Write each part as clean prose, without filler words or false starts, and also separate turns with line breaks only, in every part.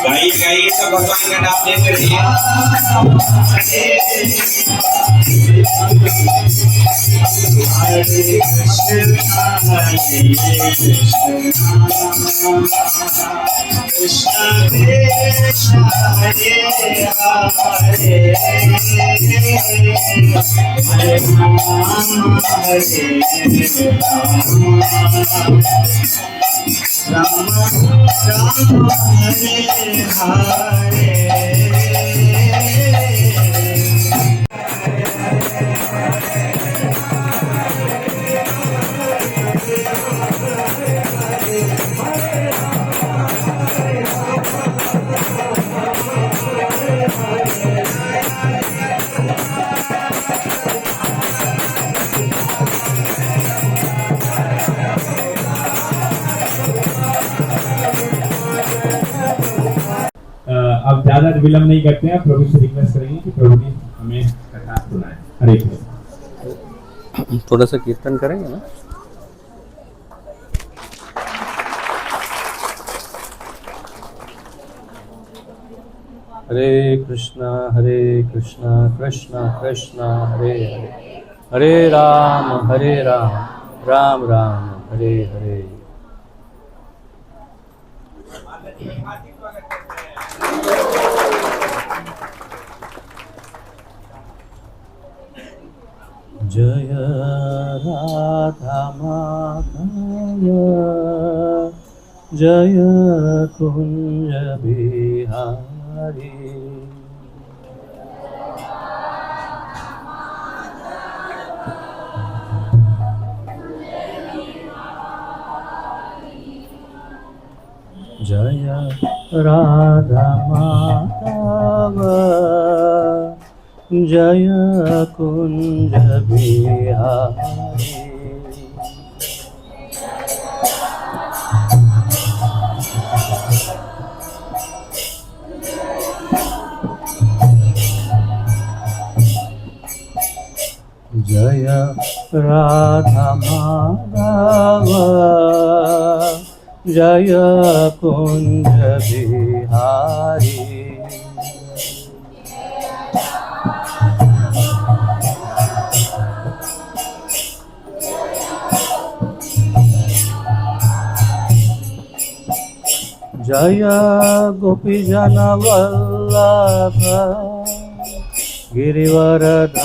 गाइए गाइए सब भगवान का नाम लेते रहिए। हरे कृष्णा कृष्णा कृष्णा हरे हरे हरे राम राम राम हरे हरे।
अब ज्यादा विलंब नहीं करते हैं, प्रभु से रिक्वेस्ट करेंगे कि प्रभु जी हमें कथा सुनाएं। हरे कृष्ण।
थोड़ा सा कीर्तन करेंगे ना। हरे कृष्णा कृष्णा कृष्णा हरे हरे, हरे राम राम राम हरे हरे। जय राधा माधव जय कुंज बिहारी, जय राधा माधव जय कुंज बिहारी। जय राधा माधव जय कुंज बिहारी। जय गोपीजन वल्लभ गिरिवरधारी।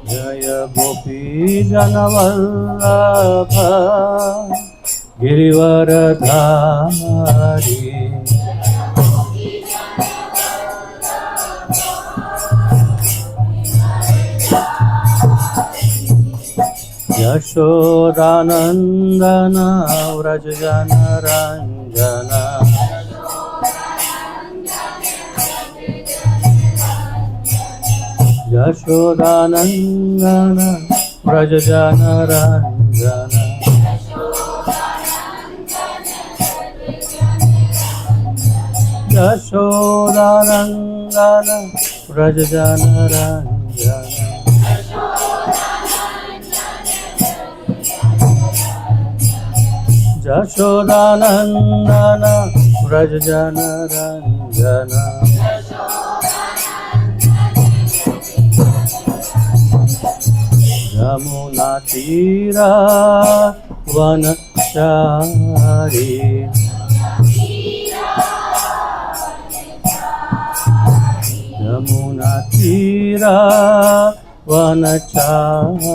जय गोपीजन वल्लभ गिरिवरधारी। यशोदानंदन व्रज जनरंजन। यशोदानंदन व्रज जनरंजन। यशोदानंदन व्रज जनरंजन। यशोदानंदन व्रज जनरंजन। यमुना तीरा वनचारी। यमुना तीरा वनचारी।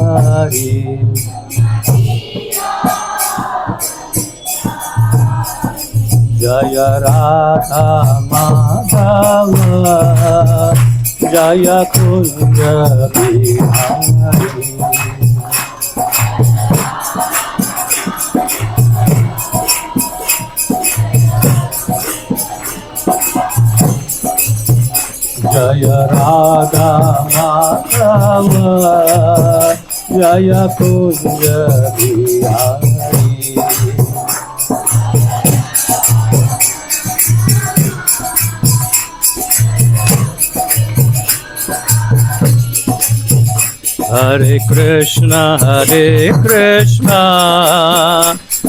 जय राधा माधव जय कुंज बिहारी। जय राधा माधव जय कुंज बिहारी। हरे कृष्णा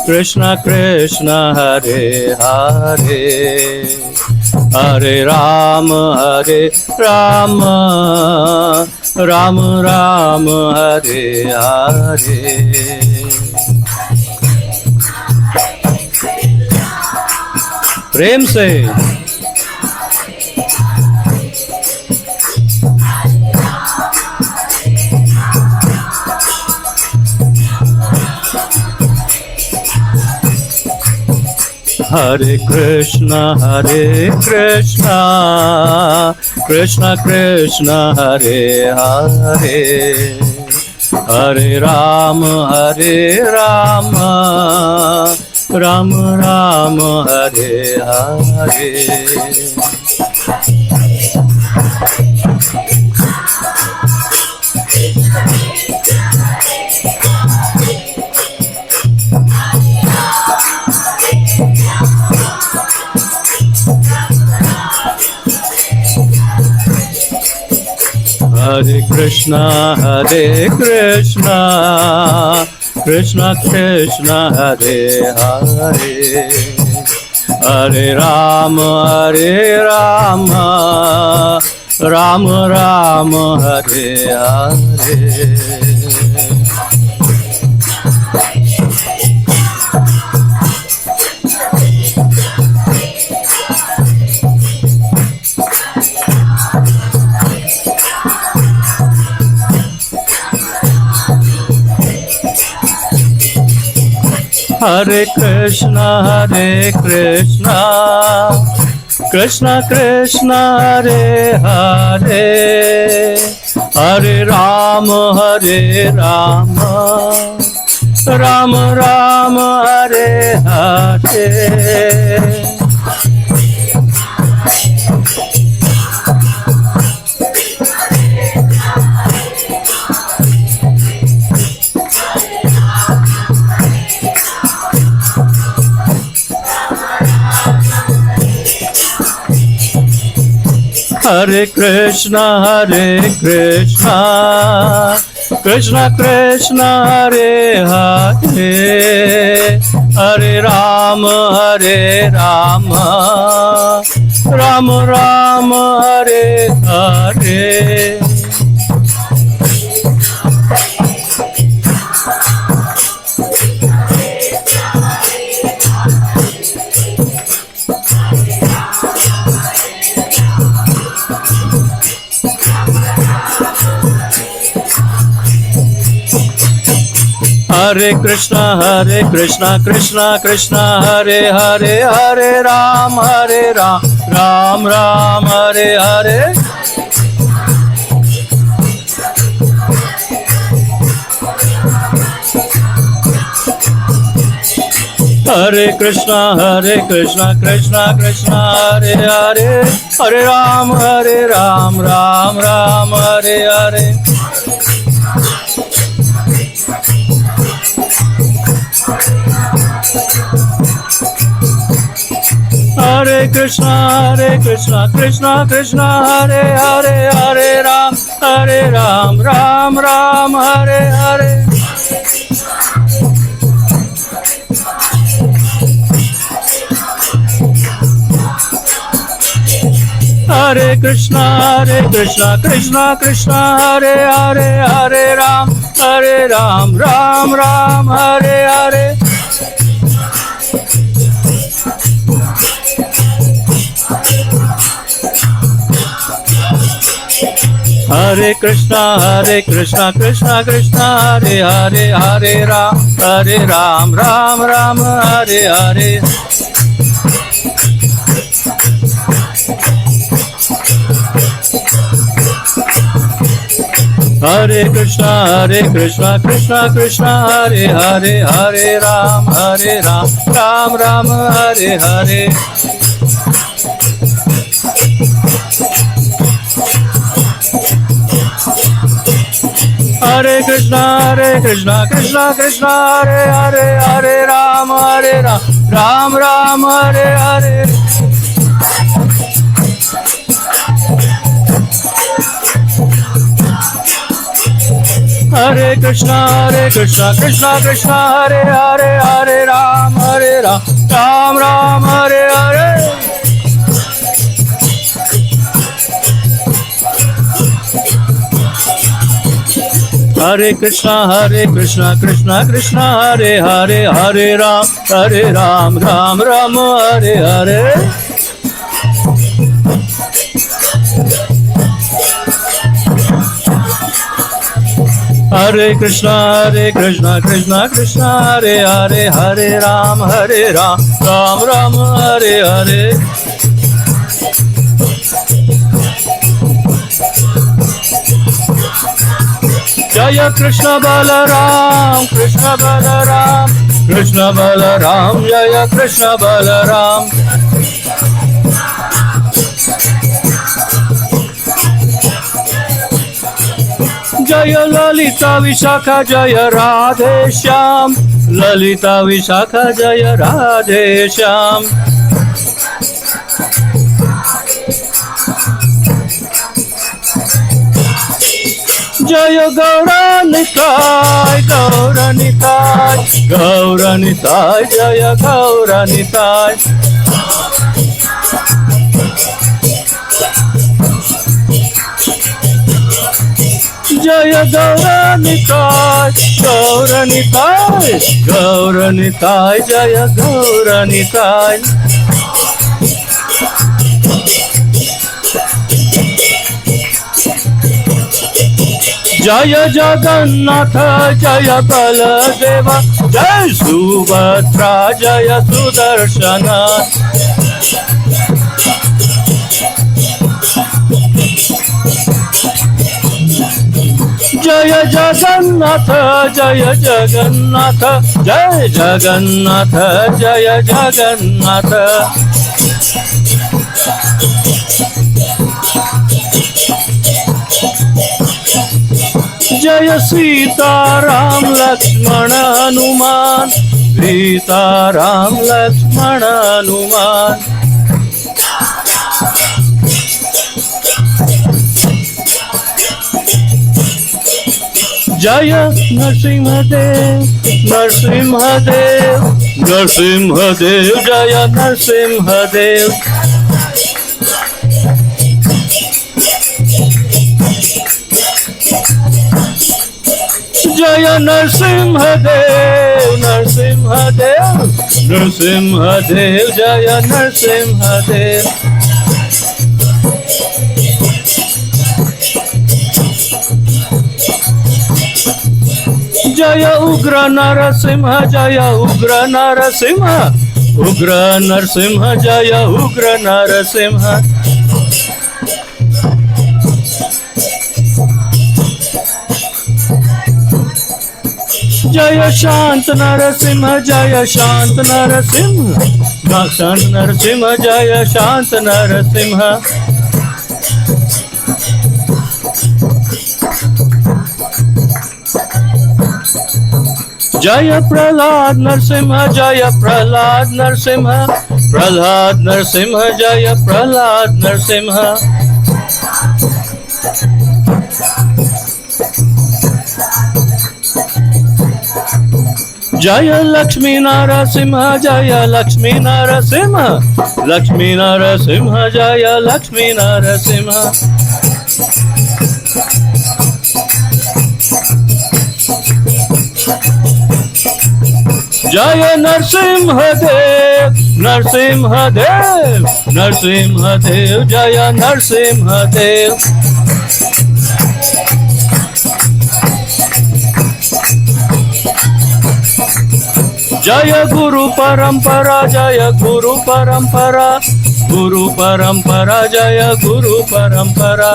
कृष्ण कृष्ण हरे हरे हरे राम राम राम हरे हरे। प्रेम से हरे कृष्णा कृष्ण कृष्ण हरे हरे हरे राम राम राम हरे हरे। हरे कृष्णा कृष्ण कृष्ण हरे हरे हरे राम राम राम हरे हरे। हरे Krishna Krishna Krishna Hare Hare Hare Rama Hare Rama Rama Rama Hare Hare Hare Krishna Krishna Krishna Hare Hare Hare Rama Hare Rama Rama Rama Hare Hare Hare Krishna Krishna Krishna Hare Hare Hare Ram Ram Ram Hare Hare Hare Krishna Krishna Krishna Hare Hare Hare Ram Ram Ram Hare Hare Hare Krishna Krishna Krishna Hare Hare Hare Ram Ram Ram Hare Hare Hare Krishna Krishna Krishna Hare Hare Hare Ram Ram Ram Hare Hare Hare Krishna Krishna Krishna Hare Hare Hare Ram Ram Ram Hare Hare Hare Krishna Krishna Krishna Hare Hare Hare Ram Ram Ram Hare Hare Hare Krishna Krishna Krishna Hare Hare Hare Ram Ram Ram Hare Hare Hare Krishna Krishna Krishna Hare Hare Hare Ram Ram Ram Hare Hare Hare Krishna Krishna Krishna Hare Hare Hare Ram Ram Ram Hare Hare Hare Krishna Krishna Krishna Hare Hare Hare Ram Ram Hare Hare Jaya Krishna Balaram Jaya Krishna Balaram Jaya Lalita Vishakha Jaya Radhe Shyam Lalita Vishakha Jaya Radhe Shyam Jaya Gauranitai Gauranitai Jaya Gauranitai Jaya Gauranitai Gauranitai Jaya Gauranitai Jaya Jagannatha Jaya Baladeva Jaya Subhadra Jaya Sudarshana जय जगन्नाथ जय जगन्नाथ जय जगन्नाथ जय जगन्नाथ जय सीता राम लक्ष्मण हनुमान सीता राम लक्ष्मण हनुमान जय नरसिंहदेव नरसिंहदेव नरसिंहदेव जय नरसिंहदेव जय नरसिंहदेव नरसिंहदेव नरसिंहदेव जय नरसिंहदेव जय उग्र नरसिंह जय उग्र नरसिंह उग्र नरसिंह जय उग्र नरसिंह जय शांत नरसिंह जय शांत नरसिंह शांत नरसिंह जय शांत नरसिंह जय प्रहलाद नरसिंह जय प्रहलाद नरसिंह प्रहलाद नरसिंह जय प्रहलाद नरसिंह जय लक्ष्मी नरसिंह जय लक्ष्मी नरसिंह लक्ष्मी नरसिंह जय लक्ष्मी नरसिंह जय नरसिंहदेव नरसिंहदेव नरसिंहदेव जय नरसिंहदेव जय गुरु परंपरा जय गुरु परंपरा गुरु परंपरा जय गुरु परंपरा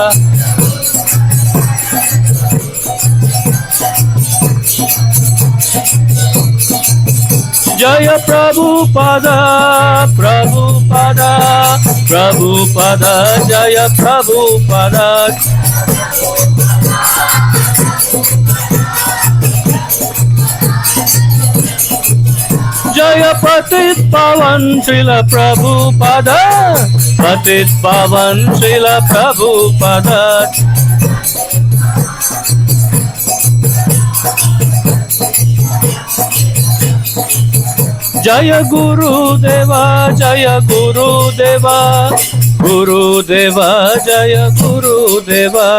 जय प्रभुपादा प्रभुपादा प्रभुपादा जय प्रभुपादा जय पतित पावन श्रील प्रभुपादा पतित पावन श्रील प्रभुपादा जय गुरुदेवा जय गुरुदेवा गुरुदेवा जय गुरुदेवा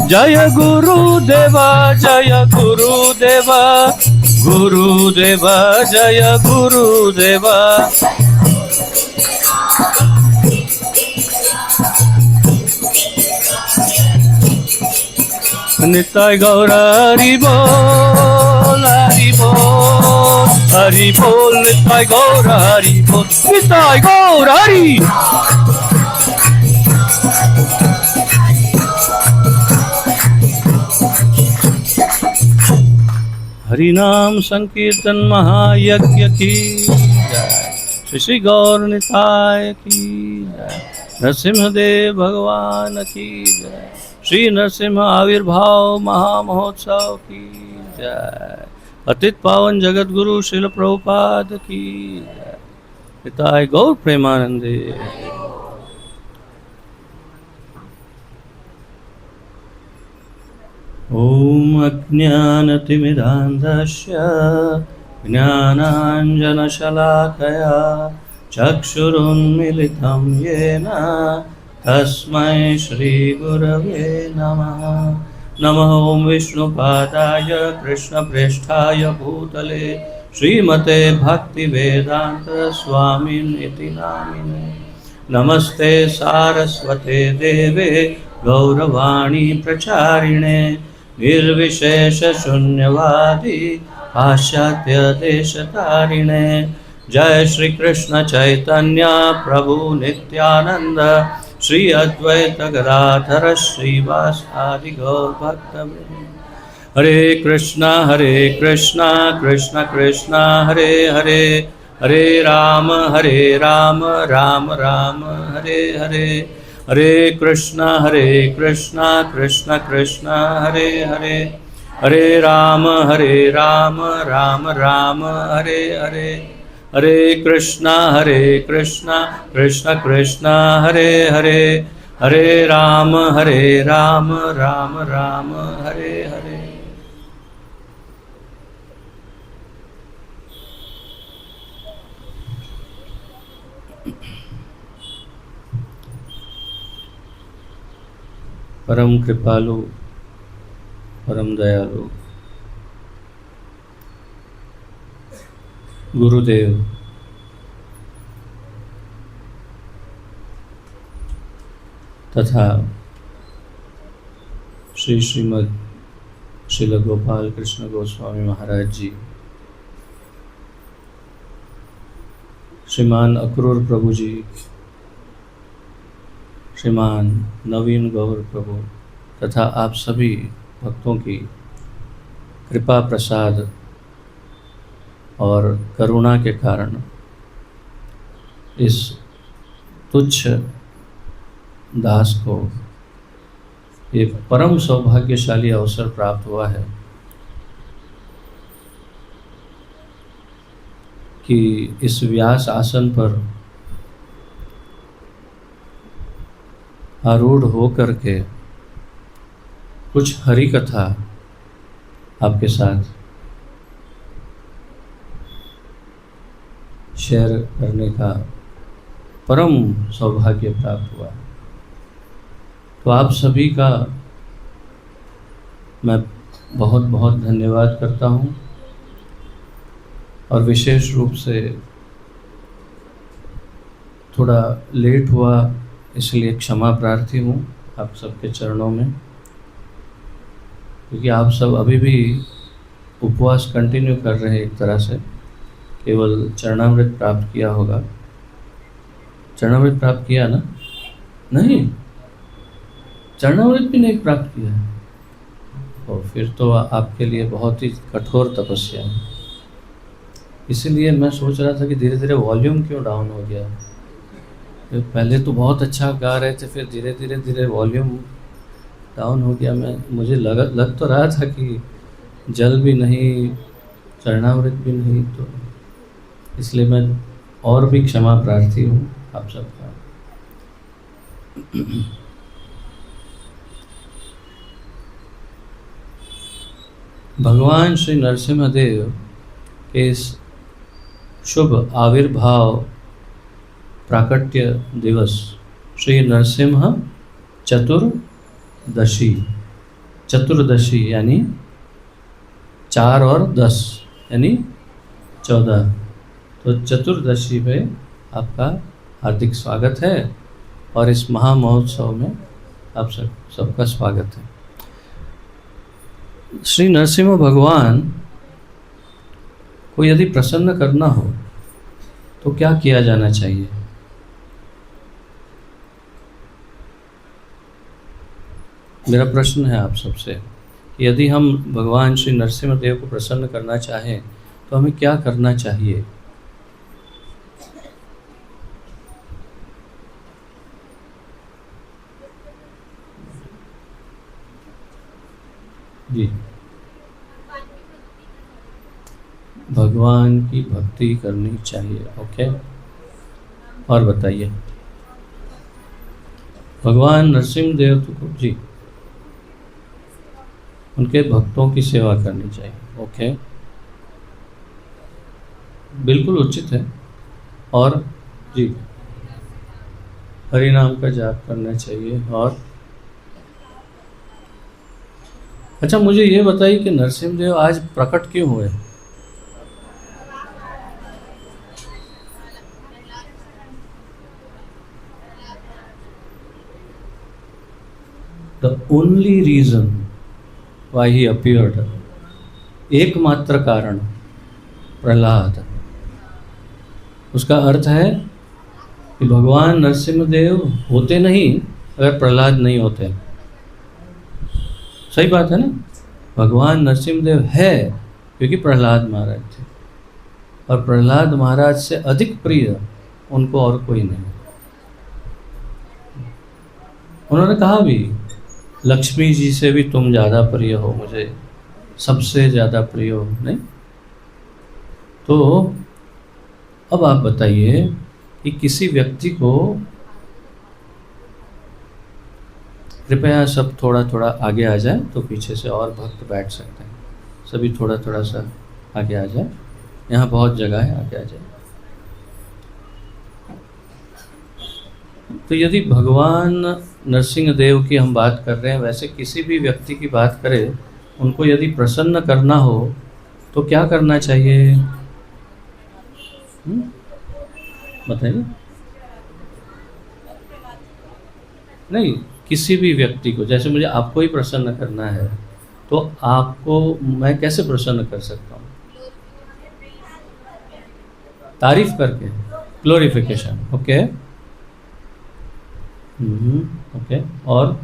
जय गुरुदेवा जय गुरुदेवा गुरुदेवा जय गुरुदेवा निताय गौर हरि बोल हरि बोल हरि बोल निताय गौर हरि बोल निताय गौर हरि हरि नाम संकीर्तन महायज्ञ की जय श्री श्री गौर निताय की जय नरसिंहदेव भगवान की जय श्री नरसिंह आविर्भाव महामहोत्सव की जय पतित पावन जगत गुरु श्रील प्रभुपाद की जय निताय गौर प्रेमानंदे ओम अज्ञानतिमिरान्धस्य ज्ञानाञ्जनशलाकया चक्षुरुन्मिलितं येन तस्मै श्रीगुरवे नमः नमः ओं विष्णुपादाय कृष्णप्रेष्ठाय भूतले श्रीमते भक्तिवेदान्त स्वामिनिति नामिने नमस्ते सारस्वते देवे गौरवाणी प्रचारिणे निर्विशेष शून्यवादी पाश्चात्य देशतारिणे जय श्री कृष्ण चैतन्य प्रभु नित्यानंद श्री अद्वैत गदाधर श्रीवासादि गौर भक्तवृंद। हरे कृष्णा कृष्ण कृष्ण हरे हरे, हरे राम राम राम हरे हरे, हरे कृष्णा कृष्ण कृष्ण हरे हरे, हरे राम राम राम हरे हरे, हरे कृष्णा कृष्ण कृष्ण हरे हरे, हरे राम राम राम हरे हरे। परम कृपालु परम दयालु गुरुदेव तथा श्रीमद् श्रील गोपाल कृष्ण गोस्वामी महाराज जी, श्रीमान अक्रूर प्रभु जी, श्रीमान नवीन गौर प्रभु तथा आप सभी भक्तों की कृपा प्रसाद और करुणा के कारण इस तुच्छ दास को एक परम सौभाग्यशाली अवसर प्राप्त हुआ है कि इस व्यास आसन पर आरूढ़ हो करके कुछ हरि कथा आपके साथ शेयर करने का परम सौभाग्य प्राप्त हुआ। तो आप सभी का मैं बहुत बहुत धन्यवाद करता हूँ और विशेष रूप से थोड़ा लेट हुआ इसलिए क्षमा प्रार्थी हूँ आप सबके चरणों में, क्योंकि आप सब अभी भी उपवास कंटिन्यू कर रहे हैं। एक तरह से केवल चरणामृत प्राप्त किया होगा। चरणामृत प्राप्त किया ना? नहीं, चरणामृत भी नहीं प्राप्त किया है। और फिर तो आपके लिए बहुत ही कठोर तपस्या है। इसीलिए मैं सोच रहा था कि धीरे धीरे वॉल्यूम क्यों डाउन हो गया। पहले तो बहुत अच्छा गा रहे थे, फिर धीरे धीरे वॉल्यूम डाउन हो गया। मुझे लग तो रहा था कि जल भी नहीं, चरणामृत भी नहीं, तो इसलिए मैं और भी क्षमा प्रार्थी हूँ आप सबका। भगवान श्री नरसिम्हदेव के इस शुभ आविर्भाव प्राकट्य दिवस श्री नरसिम्ह चतुर्दशी यानी 4 और 10 यानी 14, तो चतुर्दशी पे आपका हार्दिक स्वागत है और इस महामहोत्सव में आप सबका स्वागत है। श्री नरसिम्ह भगवान को यदि प्रसन्न करना हो तो क्या किया जाना चाहिए? मेरा प्रश्न है आप सबसे, यदि हम भगवान श्री नरसिम्हदेव को प्रसन्न करना चाहें तो हमें क्या करना चाहिए? जी, भगवान की भक्ति करनी चाहिए। ओके, और बताइए। भगवान नरसिम्हदेव को जी उनके भक्तों की सेवा करनी चाहिए। ओके, बिल्कुल उचित है। और जी, हरि नाम का जाप करना चाहिए। और अच्छा, मुझे ये बताइए कि नरसिम्हदेव आज प्रकट क्यों हुए? The only reason why he appeared, एकमात्र कारण प्रहलाद, उसका अर्थ है कि भगवान नरसिंहदेव होते नहीं अगर प्रहलाद नहीं होते। सही बात है ना? भगवान नरसिंहदेव है क्योंकि प्रहलाद महाराज थे, और प्रहलाद महाराज से अधिक प्रिय उनको और कोई नहीं। उन्होंने कहा भी, लक्ष्मी जी से भी तुम ज़्यादा प्रिय हो मुझे, सबसे ज़्यादा प्रिय हो। नहीं तो अब आप बताइए कि किसी व्यक्ति को, कृपया सब थोड़ा थोड़ा आगे आ जाए तो पीछे से और भक्त बैठ सकते हैं। सभी थोड़ा थोड़ा सा आगे आ जाए, यहाँ बहुत जगह है, आगे आ जाए। तो यदि भगवान नरसिंहदेव की हम बात कर रहे हैं, वैसे किसी भी व्यक्ति की बात करें, उनको यदि प्रसन्न करना हो तो क्या करना चाहिए? बताइए। नहीं, किसी भी व्यक्ति को, जैसे मुझे आपको ही प्रसन्न करना है तो आपको मैं कैसे प्रसन्न कर सकता हूँ? तारीफ करके, ग्लोरिफिकेशन। Okay okay. और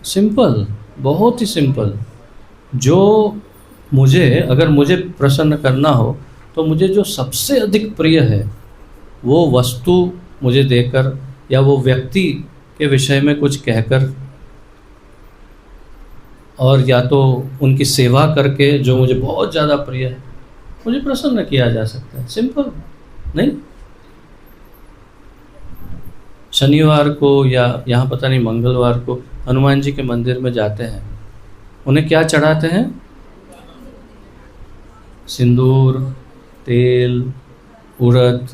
सिंपल, बहुत ही सिंपल। जो मुझे, अगर मुझे प्रसन्न करना हो तो मुझे जो सबसे अधिक प्रिय है वो वस्तु मुझे देकर या वो व्यक्ति के विषय में कुछ कहकर, और या तो उनकी सेवा करके, जो मुझे बहुत ज़्यादा प्रिय है, मुझे प्रसन्न किया जा सकता है। सिंपल। नहीं, शनिवार को या यहाँ पता नहीं मंगलवार को हनुमान जी के मंदिर में जाते हैं, उन्हें क्या चढ़ाते हैं? सिंदूर, तेल, उड़द,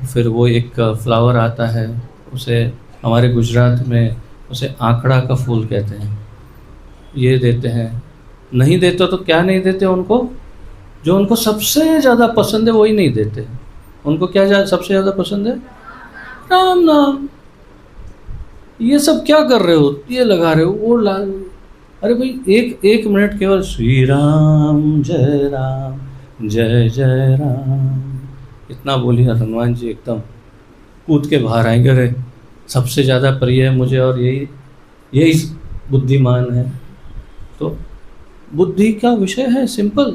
फिर वो एक फ्लावर आता है, उसे हमारे गुजरात में उसे आंकड़ा का फूल कहते हैं, ये देते हैं। नहीं देते तो क्या नहीं देते उनको? जो उनको सबसे ज़्यादा पसंद है वही नहीं देते। उनको क्या सबसे ज़्यादा पसंद है? राम नाम। ये सब क्या कर रहे हो? ये लगा रहे हो, वो ला। अरे भाई एक मिनट केवल श्री राम जय जय राम इतना बोलिए, हनुमान जी एकदम कूद के बाहर आएंगे। अरे सबसे ज़्यादा प्रिय है मुझे और यही बुद्धिमान है। तो बुद्धि का विषय है सिंपल।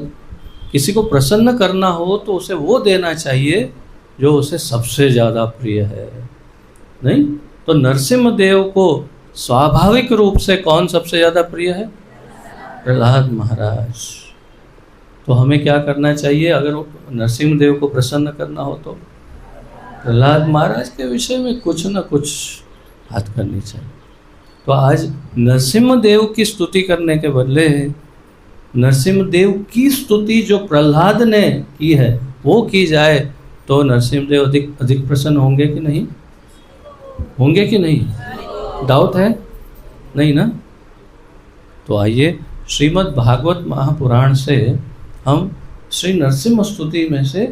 किसी को प्रसन्न करना हो तो उसे वो देना चाहिए जो उसे सबसे ज़्यादा प्रिय है। नहीं तो नरसिंहदेव को स्वाभाविक रूप से कौन सबसे ज़्यादा प्रिय है? प्रहलाद महाराज। तो हमें क्या करना चाहिए अगर नरसिंहदेव को प्रसन्न करना हो? तो प्रहलाद महाराज के विषय में कुछ न कुछ बात करनी चाहिए। तो आज नरसिंहदेव की स्तुति करने के बदले नरसिंहदेव की स्तुति जो प्रहलाद ने की है वो की जाए तो नरसिंहदेव अधिक प्रसन्न होंगे कि नहीं? होंगे कि नहीं? डाउट है? नहीं ना? तो आइए श्रीमद् भागवत महापुराण से हम श्री नरसिंह स्तुति में से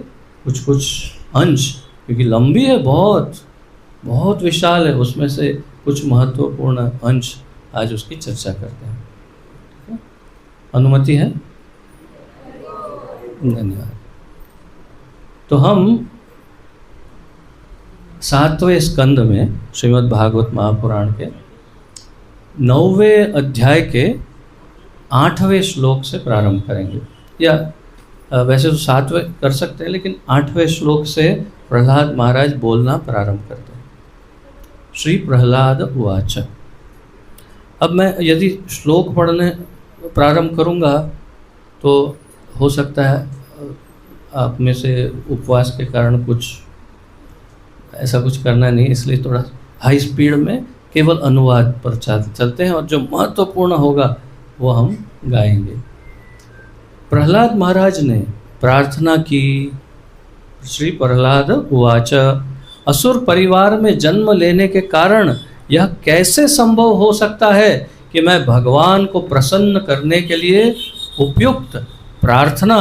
कुछ अंश, क्योंकि लंबी है, बहुत विशाल है, उसमें से कुछ महत्वपूर्ण अंश आज उसकी चर्चा करते हैं। अनुमति है? धन्यवाद। तो हम 7वें स्कंद में श्रीमद् भागवत महापुराण के 9वें अध्याय के 8वें श्लोक से प्रारंभ करेंगे। या वैसे तो 7वें कर सकते हैं, लेकिन 8वें श्लोक से प्रहलाद महाराज बोलना प्रारंभ करते हैं। श्री प्रहलाद उवाच। अब मैं यदि श्लोक पढ़ने प्रारंभ करूंगा तो हो सकता है आप में से उपवास के कारण ऐसा कुछ करना नहीं, इसलिए थोड़ा हाई स्पीड में केवल अनुवाद पर चलते हैं और जो महत्वपूर्ण होगा वो हम गाएंगे। प्रहलाद महाराज ने प्रार्थना की। श्री प्रहलाद उवाच। असुर परिवार में जन्म लेने के कारण यह कैसे संभव हो सकता है कि मैं भगवान को प्रसन्न करने के लिए उपयुक्त प्रार्थना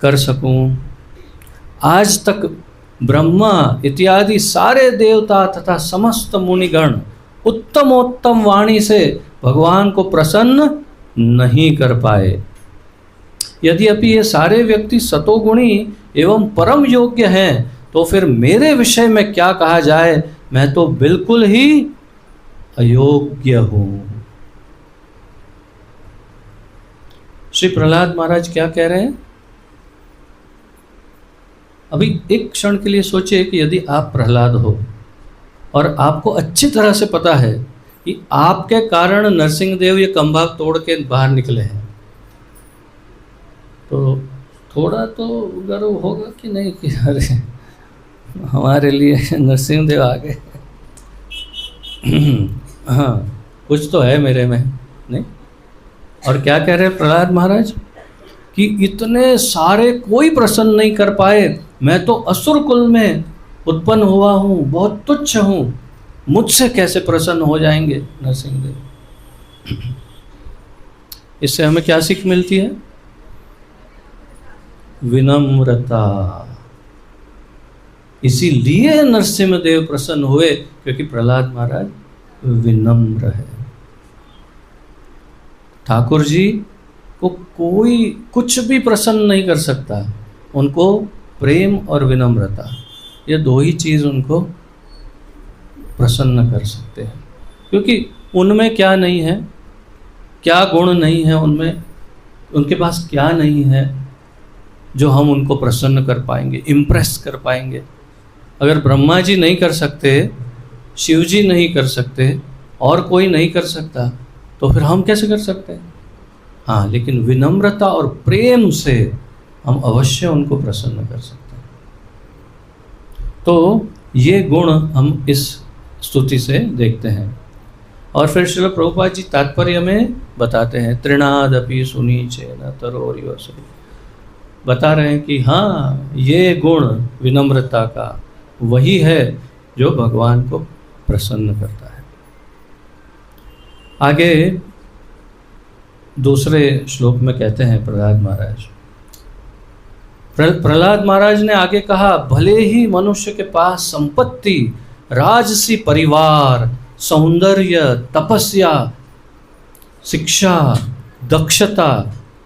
कर सकूं? आज तक ब्रह्मा इत्यादि सारे देवता तथा समस्त मुनिगण उत्तमोत्तम वाणी से भगवान को प्रसन्न नहीं कर पाए। यद्यपि ये सारे व्यक्ति सतोगुणी एवं परम योग्य हैं, तो फिर मेरे विषय में क्या कहा जाए, मैं तो बिल्कुल ही अयोग्य हूं। श्री प्रहलाद महाराज क्या कह रहे हैं? अभी एक क्षण के लिए सोचिए कि यदि आप प्रहलाद हो और आपको अच्छी तरह से पता है कि आपके कारण नरसिंहदेव ये कंभाग तोड़ के बाहर निकले हैं, तो थोड़ा तो गर्व होगा कि नहीं कि अरे हमारे लिए नरसिंहदेव आ गए। हाँ, कुछ तो है मेरे में, नहीं? और क्या कह रहे हैं प्रहलाद महाराज कि इतने सारे कोई प्रसन्न नहीं कर पाए, मैं तो असुर कुल में उत्पन्न हुआ हूँ, बहुत तुच्छ हूँ, मुझसे कैसे प्रसन्न हो जाएंगे नरसिंहदेव। इससे हमें क्या सीख मिलती है? विनम्रता। इसीलिए नरसिंहदेव प्रसन्न हुए क्योंकि प्रहलाद महाराज विनम्र है। ठाकुर जी को कोई कुछ भी प्रसन्न नहीं कर सकता, उनको प्रेम और विनम्रता, ये दो ही चीज़ उनको प्रसन्न कर सकते हैं। क्योंकि उनमें क्या नहीं है, क्या गुण नहीं है उनमें, उनके पास क्या नहीं है जो हम उनको प्रसन्न कर पाएंगे, इम्प्रेस कर पाएंगे। अगर ब्रह्मा जी नहीं कर सकते, शिव जी नहीं कर सकते, और कोई नहीं कर सकता, तो फिर हम कैसे कर सकते हैं? हाँ, लेकिन विनम्रता और प्रेम से हम अवश्य उनको प्रसन्न कर सकते हैं। तो ये गुण हम इस स्तुति से देखते हैं। और फिर श्रील प्रभुपाद जी तात्पर्य में बताते हैं, तृणादपि सुनीचेन तरोरिव सुनी, बता रहे हैं कि हाँ, ये गुण विनम्रता का वही है जो भगवान को प्रसन्न करता है। आगे दूसरे श्लोक में कहते हैं प्रहलाद महाराज, प्रहलाद महाराज ने आगे कहा, भले ही मनुष्य के पास संपत्ति, राजसी परिवार, सौंदर्य, तपस्या, शिक्षा, दक्षता,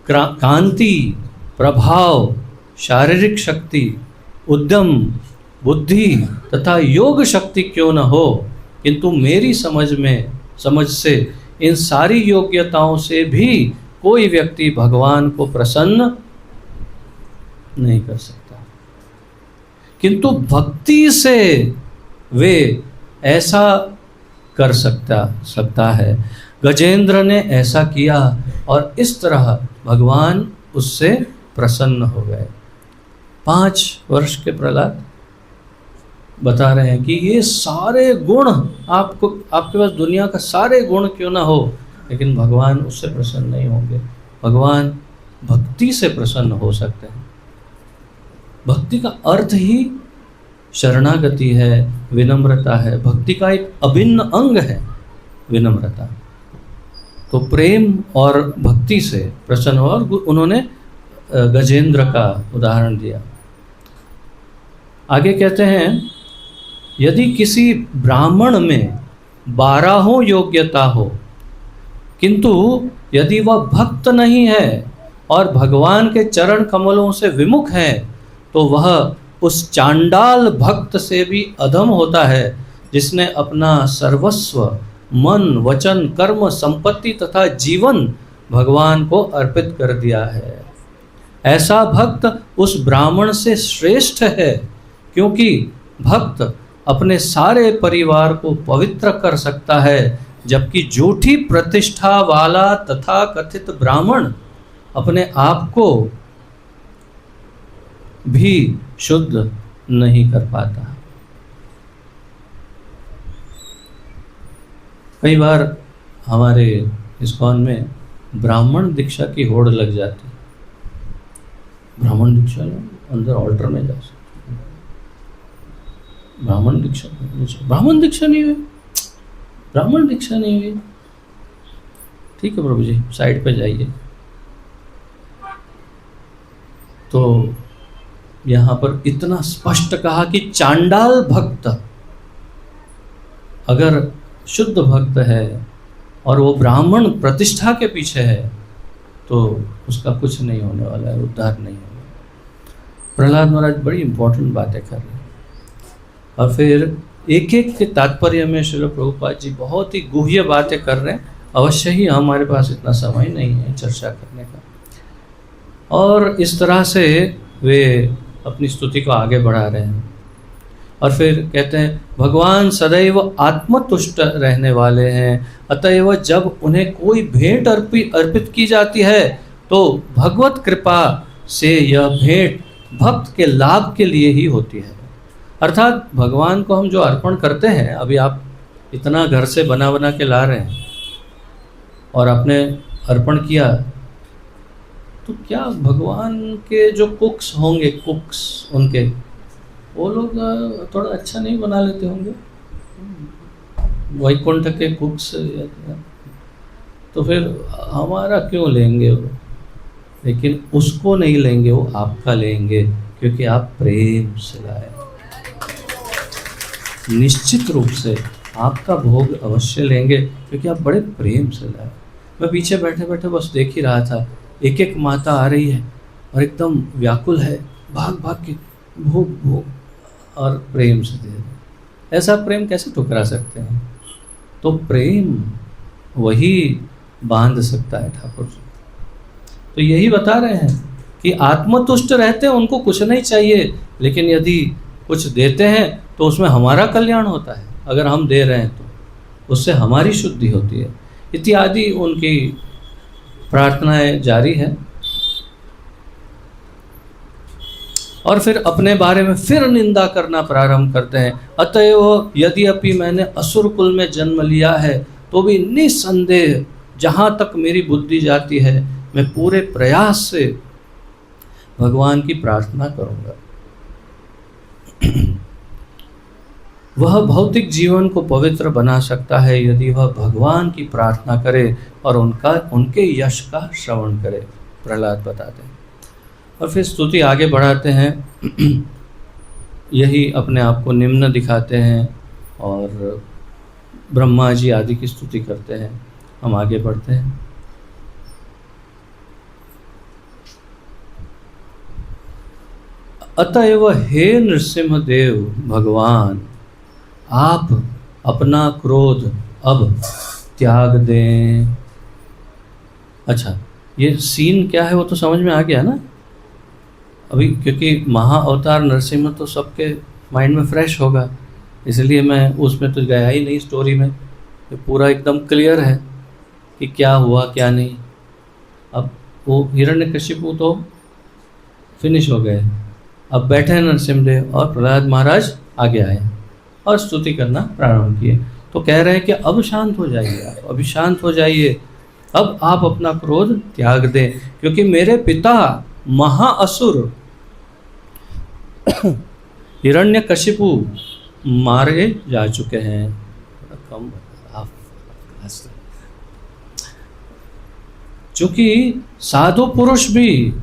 कांति, प्रभाव, शारीरिक शक्ति, उद्यम, बुद्धि तथा योग शक्ति क्यों न हो, किंतु मेरी समझ से इन सारी योग्यताओं से भी कोई व्यक्ति भगवान को प्रसन्न नहीं कर सकता, किंतु भक्ति से वे ऐसा कर सकता है। गजेंद्र ने ऐसा किया और इस तरह भगवान उससे प्रसन्न हो गए। 5 वर्ष के प्रहलाद बता रहे हैं कि ये सारे गुण आपके पास दुनिया का सारे गुण क्यों ना हो, लेकिन भगवान उससे प्रसन्न नहीं होंगे। भगवान भक्ति से प्रसन्न हो सकते हैं। भक्ति का अर्थ ही शरणागति है, विनम्रता है। भक्ति का एक अभिन्न अंग है विनम्रता। तो प्रेम और भक्ति से प्रसन्न हो, और उन्होंने गजेंद्र का उदाहरण दिया। आगे कहते हैं, यदि किसी ब्राह्मण में 12 योग्यता हो, किंतु यदि वह भक्त नहीं है और भगवान के चरण कमलों से विमुख है, तो वह उस चांडाल भक्त से भी अधम होता है, जिसने अपना सर्वस्व, मन, वचन, कर्म, संपत्ति तथा जीवन भगवान को अर्पित कर दिया है। ऐसा भक्त उस ब्राह्मण से श्रेष्ठ है, क्योंकि भक्त अपने सारे परिवार को पवित्र कर सकता है, जबकि झूठी प्रतिष्ठा वाला तथा कथित ब्राह्मण अपने आप को भी शुद्ध नहीं कर पाता। कई बार हमारे इस्कॉन में ब्राह्मण दीक्षा की होड़ लग जाती। ब्राह्मण दीक्षा अंदर ऑल्टर में जा सकते, ब्राह्मण दीक्षा नहीं हुई, ब्राह्मण दीक्षा नहीं हुई। ठीक है प्रभु जी, साइड पे जाइए। तो यहाँ पर इतना स्पष्ट कहा कि चांडाल भक्त अगर शुद्ध भक्त है और वो ब्राह्मण प्रतिष्ठा के पीछे है, तो उसका कुछ नहीं होने वाला है, उद्धार नहीं होगा। प्रहलाद महाराज बड़ी इंपॉर्टेंट बातें कर रहे हैं। और फिर एक एक के तात्पर्य में श्रील प्रभुपाद जी बहुत ही गुह्य बातें कर रहे हैं। अवश्य ही हमारे पास इतना समय नहीं है चर्चा करने का। और इस तरह से वे अपनी स्तुति को आगे बढ़ा रहे हैं। और फिर कहते हैं भगवान सदैव आत्मतुष्ट रहने वाले हैं, अतएव जब उन्हें कोई भेंट अर्पित की जाती है तो भगवत कृपा से यह भेंट भक्त के लाभ के लिए ही होती है। अर्थात भगवान को हम जो अर्पण करते हैं, अभी आप इतना घर से बना बना के ला रहे हैं और आपने अर्पण किया, तो क्या भगवान के जो कुक्स होंगे, कुक्स उनके, वो लोग थोड़ा अच्छा नहीं बना लेते होंगे? वैकुंठ के कुक्स, तो फिर हमारा क्यों लेंगे वो? लेकिन उसको नहीं लेंगे, वो आपका लेंगे, क्योंकि आप प्रेम से लाए। निश्चित रूप से आपका भोग अवश्य लेंगे, क्योंकि आप बड़े प्रेम से लाए। मैं पीछे बैठे बैठे बस देख ही रहा था, एक एक माता आ रही है और एकदम व्याकुल है, भाग भाग के भोग भोग और प्रेम से दे रहे। ऐसा प्रेम कैसे ठुकरा सकते हैं? तो प्रेम वही बांध सकता है ठाकुर जी। तो यही बता रहे हैं कि आत्मतुष्ट रहते हैं, उनको कुछ नहीं चाहिए, लेकिन यदि कुछ देते हैं तो उसमें हमारा कल्याण होता है। अगर हम दे रहे हैं तो उससे हमारी शुद्धि होती है, इत्यादि उनकी प्रार्थनाएं जारी है। और फिर अपने बारे में फिर निंदा करना प्रारंभ करते हैं। अतएव यदि अपि मैंने असुर कुल में जन्म लिया है तो भी निसंदेह जहाँ तक मेरी बुद्धि जाती है मैं पूरे प्रयास से भगवान की प्रार्थना करूँगा। वह भौतिक जीवन को पवित्र बना सकता है यदि वह भगवान की प्रार्थना करे और उनके यश का श्रवण करे, प्रहलाद बताते हैं। और फिर स्तुति आगे बढ़ाते हैं, यही अपने आप को निम्न दिखाते हैं और ब्रह्मा जी आदि की स्तुति करते हैं। हम आगे बढ़ते हैं। अतएव हे नृसिंह देव भगवान, आप अपना क्रोध अब त्याग दें। अच्छा, ये सीन क्या है वो तो समझ में आ गया ना अभी, क्योंकि महा अवतार नरसिंह तो सबके माइंड में फ्रेश होगा, इसलिए मैं उसमें तो गया ही नहीं स्टोरी में। ये पूरा एकदम क्लियर है कि क्या हुआ क्या नहीं। अब वो हिरण्यकशिपु तो फिनिश हो गए, अब बैठे हैं नरसिंहदेव और प्रहलाद महाराज आगे आए और स्तुति करना प्रारंभ किए। तो कह रहे हैं कि अब शांत हो जाइए, आप अभी शांत हो जाइए, अब आप अपना क्रोध त्याग दें, क्योंकि मेरे पिता महाअसुर हिरण्यकशिपु मारे जा चुके हैं। कम चूंकि साधु पुरुष भी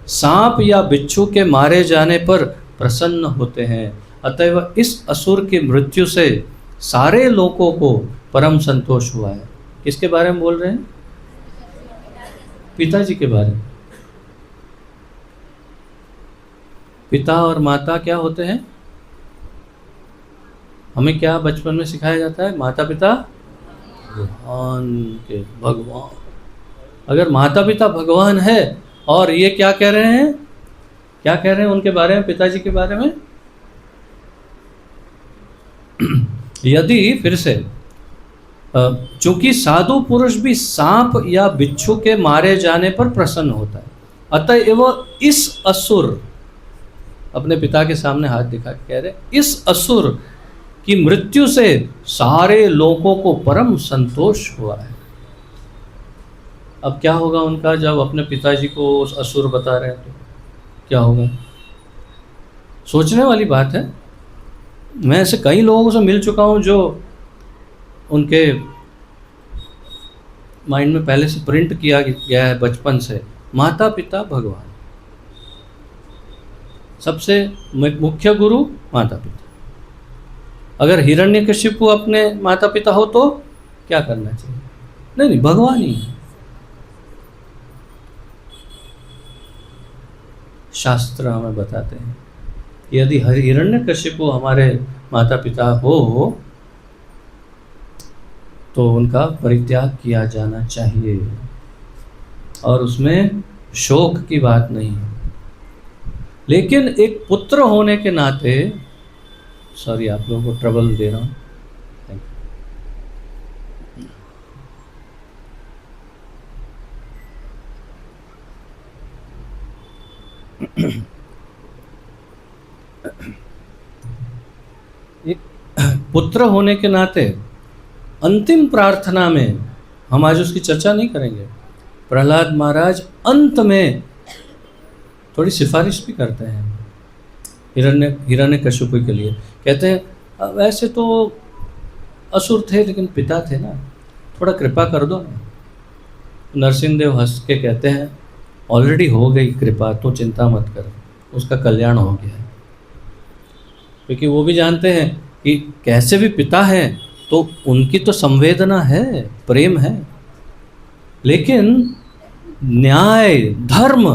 सांप या बिच्छू के मारे जाने पर प्रसन्न होते हैं, अतएव इस असुर की मृत्यु से सारे लोगों को परम संतोष हुआ है। किसके बारे में बोल रहे हैं? पिताजी के बारे में। पिता और माता क्या होते हैं? हमें क्या बचपन में सिखाया जाता है? माता पिता भगवान के भगवान। अगर माता पिता भगवान है और ये क्या कह रहे हैं, क्या कह रहे हैं उनके बारे में, पिताजी के बारे में? यदि फिर से चूंकि साधु पुरुष भी सांप या बिच्छू के मारे जाने पर प्रसन्न होता है, अतएव इस असुर, अपने पिता के सामने हाथ दिखा के कह रहे, इस असुर की मृत्यु से सारे लोगों को परम संतोष हुआ है। अब क्या होगा उनका जब अपने पिताजी को उस असुर बता रहे हैं तो क्या होगा? सोचने वाली बात है। मैं ऐसे कई लोगों से मिल चुका हूँ जो उनके माइंड में पहले से प्रिंट किया गया है बचपन से, माता पिता भगवान, सबसे मुख्य गुरु माता पिता। अगर हिरण्यकशिपु अपने माता पिता हो तो क्या करना चाहिए? नहीं, भगवान ही है। शास्त्र हमें बताते हैं कि यदि हिरण्यकशिपु हमारे माता पिता हो तो उनका परित्याग किया जाना चाहिए, और उसमें शोक की बात नहीं है। लेकिन एक पुत्र होने के नाते, सॉरी आप लोगों को ट्रबल दे रहा हूँ, एक पुत्र होने के नाते अंतिम प्रार्थना में हम आज उसकी चर्चा नहीं करेंगे। प्रहलाद महाराज अंत में थोड़ी सिफारिश भी करते हैं हिरण्यकशिपु के लिए। कहते हैं वैसे तो असुर थे लेकिन पिता थे ना, थोड़ा कृपा कर दो ना। नरसिंहदेव हंस के कहते हैं ऑलरेडी हो गई कृपा, तो चिंता मत कर, उसका कल्याण हो गया है। क्योंकि वो भी जानते हैं कि कैसे भी पिता हैं तो उनकी तो संवेदना है, प्रेम है, लेकिन न्याय धर्म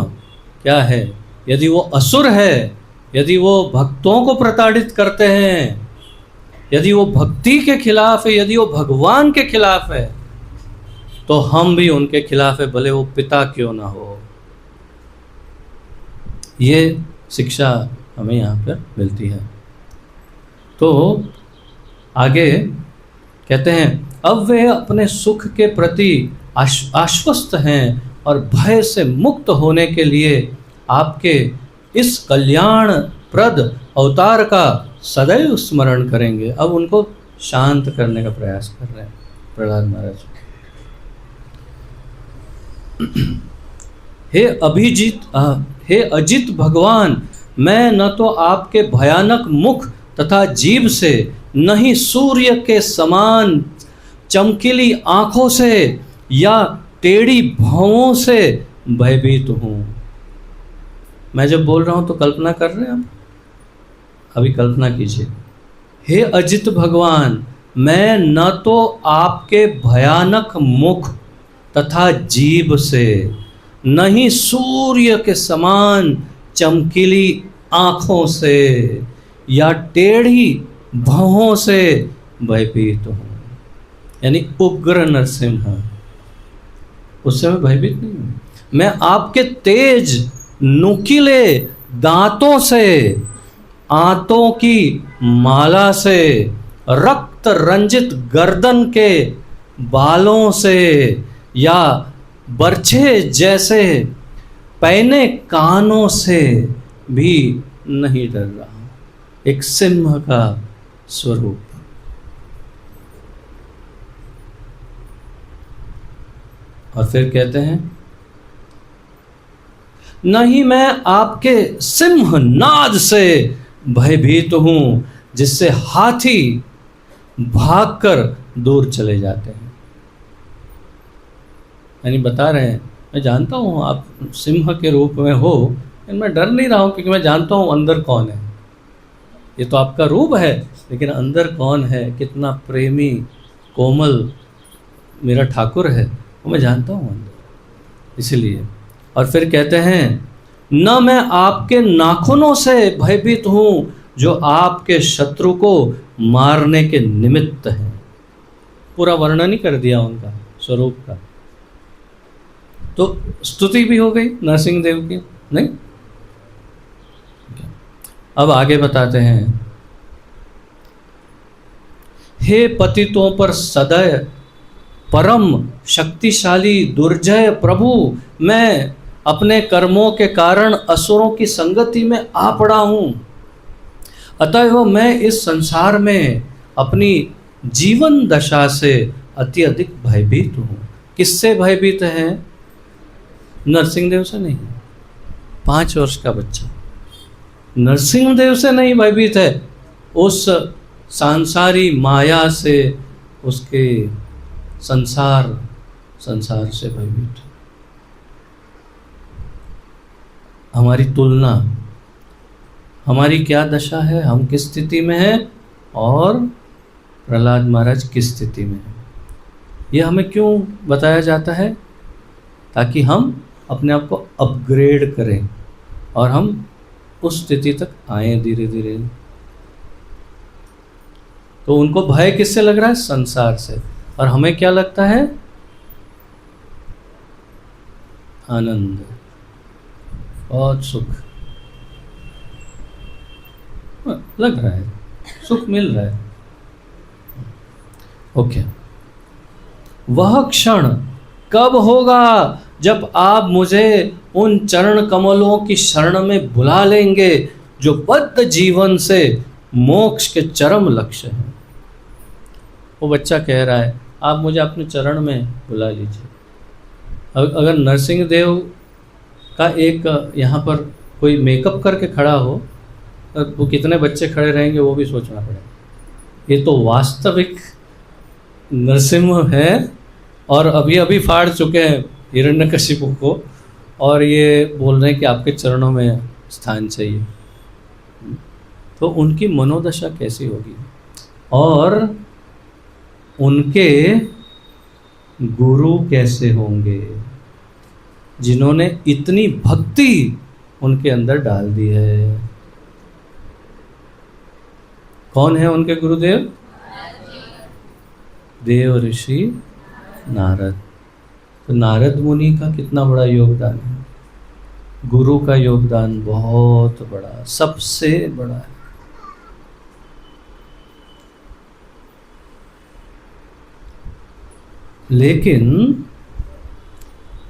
क्या है? यदि वो असुर है, यदि वो भक्तों को प्रताड़ित करते हैं, यदि वो भक्ति के खिलाफ है, यदि वो भगवान के खिलाफ है, तो हम भी उनके खिलाफ है, भले वो पिता क्यों ना हो। ये शिक्षा हमें यहाँ पर मिलती है। तो आगे कहते हैं अब वे अपने सुख के प्रति आश्वस्त हैं और भय से मुक्त होने के लिए आपके इस कल्याण प्रद अवतार का सदैव स्मरण करेंगे। अब उनको शांत करने का प्रयास कर रहे हैं प्रहलाद महाराज। हे अजित भगवान, मैं न तो आपके भयानक मुख तथा जीभ से, न ही सूर्य के समान चमकीली आंखों से या टेढ़ी भौं से भयभीत हूँ। मैं जब बोल रहा हूँ तो कल्पना कर रहे हैं आप? अभी कल्पना कीजिए। हे अजित भगवान, मैं न तो आपके भयानक मुख तथा जीभ से, न ही सूर्य के समान चमकीली आँखों से या टेढ़ी भौं से भयभीत हूँ। यानी उग्र नरसिंह, उससे मैं भयभीत नहीं हूँ। मैं आपके तेज नुकीले दांतों से, आंतों की माला से, रक्त रंजित गर्दन के बालों से या बरछे जैसे पैने कानों से भी नहीं डर रहा हूँ। एक सिंह का स्वरूप। और फिर कहते हैं नहीं, मैं आपके सिंह नाद से भयभीत हूं, जिससे हाथी भागकर दूर चले जाते हैं। यानी बता रहे हैं मैं जानता हूं आप सिंह के रूप में हो, लेकिन मैं डर नहीं रहा हूं, क्योंकि मैं जानता हूं अंदर कौन है। ये तो आपका रूप है, लेकिन अंदर कौन है, कितना प्रेमी कोमल मेरा ठाकुर है, वो मैं जानता हूँ अंदर, इसलिए। और फिर कहते हैं न मैं आपके नाखूनों से भयभीत हूँ, जो आपके शत्रु को मारने के निमित्त है। पूरा वर्णन ही कर दिया उनका स्वरूप का। तो स्तुति भी हो गई नरसिंह देव की, नहीं? अब आगे बताते हैं हे पतितों पर सदैव परम शक्तिशाली दुर्जय प्रभु, मैं अपने कर्मों के कारण असुरों की संगति में आ पड़ा हूँ। अतः मैं इस संसार में अपनी जीवन दशा से अत्यधिक भयभीत हूँ। किससे भयभीत है? नरसिंहदेव से नहीं। 5 वर्ष का बच्चा नरसिंहदेव से नहीं भयभीत है, उस सांसारी माया से, उसके संसार से भयभीत। हमारी तुलना, हमारी क्या दशा है, हम किस स्थिति में हैं और प्रहलाद महाराज किस स्थिति में हैं। यह हमें क्यों बताया जाता है? ताकि हम अपने आप को अपग्रेड करें, और हम उस स्थिति तक आए धीरे धीरे। तो उनको भय किससे लग रहा है? संसार से। और हमें क्या लगता है? आनंद, बहुत सुख लग रहा है, सुख मिल रहा है। ओके, वह क्षण कब होगा जब आप मुझे उन चरण कमलों की शरण में बुला लेंगे जो बद्ध जीवन से मोक्ष के चरम लक्ष्य हैं। वो बच्चा कह रहा है आप मुझे अपने चरण में बुला लीजिए। अगर नरसिंह देव का एक यहाँ पर कोई मेकअप करके खड़ा हो तो कितने बच्चे खड़े रहेंगे वो भी सोचना पड़ेगा। ये तो वास्तविक नरसिंह है और अभी अभी फाड़ चुके हैं हिरण्यकशिपु को, और ये बोल रहे हैं कि आपके चरणों में स्थान चाहिए। तो उनकी मनोदशा कैसी होगी, और उनके गुरु कैसे होंगे जिन्होंने इतनी भक्ति उनके अंदर डाल दी है। कौन है उनके गुरुदेव? देव ऋषि नारद। तो नारद मुनि का कितना बड़ा योगदान है, गुरु का योगदान बहुत बड़ा, सबसे बड़ा है। लेकिन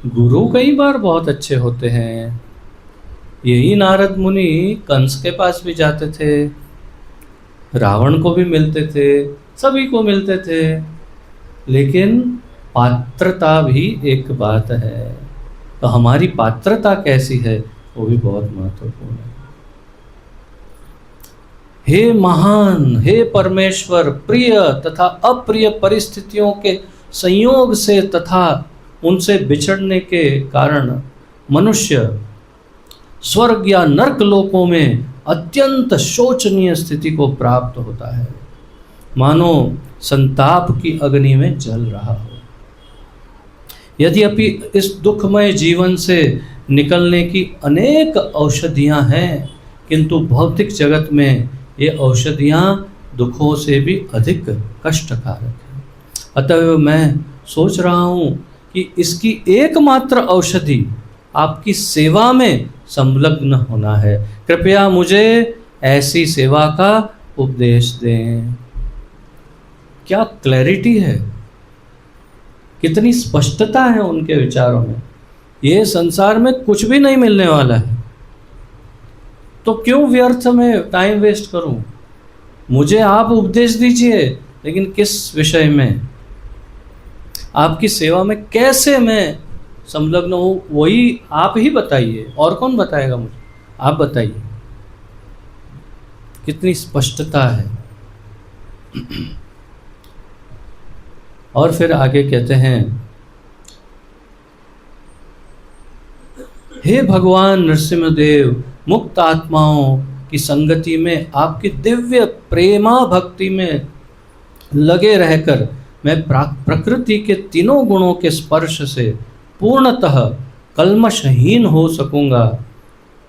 गुरु कई बार बहुत अच्छे होते हैं। यही नारद मुनि कंस के पास भी जाते थे, रावण को भी मिलते थे, सभी को मिलते थे। लेकिन पात्रता भी एक बात है। तो हमारी पात्रता कैसी है वो भी बहुत महत्वपूर्ण है। हे महान, हे परमेश्वर, प्रिय तथा अप्रिय परिस्थितियों के संयोग से तथा उनसे बिछड़ने के कारण मनुष्य स्वर्ग या नरक लोकों में अत्यंत शोचनीय स्थिति को प्राप्त होता है, मानो संताप की अग्नि में जल रहा हो। यद्यपि इस दुखमय जीवन से निकलने की अनेक औषधियां हैं, किंतु भौतिक जगत में ये औषधियां दुखों से भी अधिक कष्टकारक हैं। अतः मैं सोच रहा हूँ कि इसकी एकमात्र औषधि आपकी सेवा में संलग्न होना है। कृपया मुझे ऐसी सेवा का उपदेश दें। क्या क्लैरिटी है, कितनी स्पष्टता है उनके विचारों में। ये संसार में कुछ भी नहीं मिलने वाला है, तो क्यों व्यर्थ में टाइम वेस्ट करूं। मुझे आप उपदेश दीजिए, लेकिन किस विषय में, आपकी सेवा में कैसे मैं संलग्न हूँ वही आप ही बताइए। और कौन बताएगा मुझे, आप बताइए। कितनी स्पष्टता है। और फिर आगे कहते हैं, हे भगवान नरसिंहदेव, मुक्त आत्माओं की संगति में आपकी दिव्य प्रेमा भक्ति में लगे रहकर मैं प्रकृति के तीनों गुणों के स्पर्श से पूर्णतः कल्मषहीन हो सकूंगा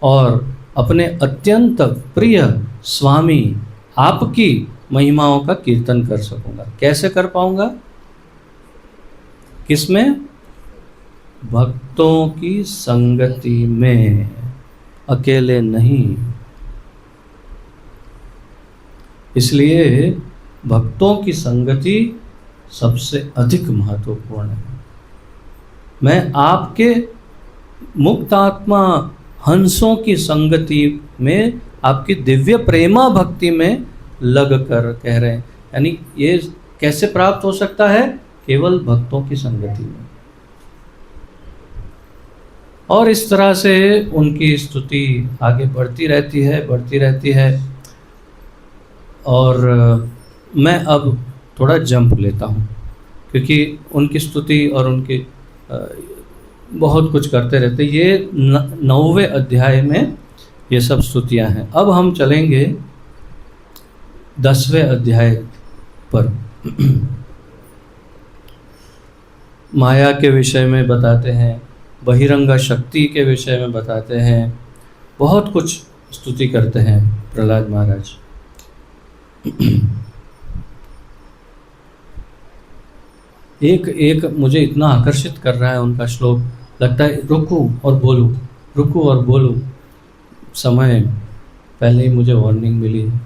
और अपने अत्यंत प्रिय स्वामी आपकी महिमाओं का कीर्तन कर सकूंगा। कैसे कर पाऊंगा? किसमें? भक्तों की संगति में, अकेले नहीं। इसलिए भक्तों की संगति सबसे अधिक महत्वपूर्ण है। मैं आपके मुक्त आत्मा हंसों की संगति में, आपकी दिव्य प्रेमा भक्ति में लग कर कह रहे हैं। यानी ये कैसे प्राप्त हो सकता है? केवल भक्तों की संगति में। और इस तरह से उनकी स्तुति आगे बढ़ती रहती है, बढ़ती रहती है। और मैं अब थोड़ा जंप लेता हूँ, क्योंकि उनकी स्तुति और उनकी बहुत कुछ करते रहते। ये 9वें अध्याय में ये सब स्तुतियाँ हैं। अब हम चलेंगे 10वें अध्याय पर। माया के विषय में बताते हैं, बहिरंगा शक्ति के विषय में बताते हैं, बहुत कुछ स्तुति करते हैं प्रहलाद महाराज। एक मुझे इतना आकर्षित कर रहा है उनका श्लोक, लगता है रुकूं और बोलूं, रुकूं और बोलूं। समय पहले ही मुझे वार्निंग मिली है।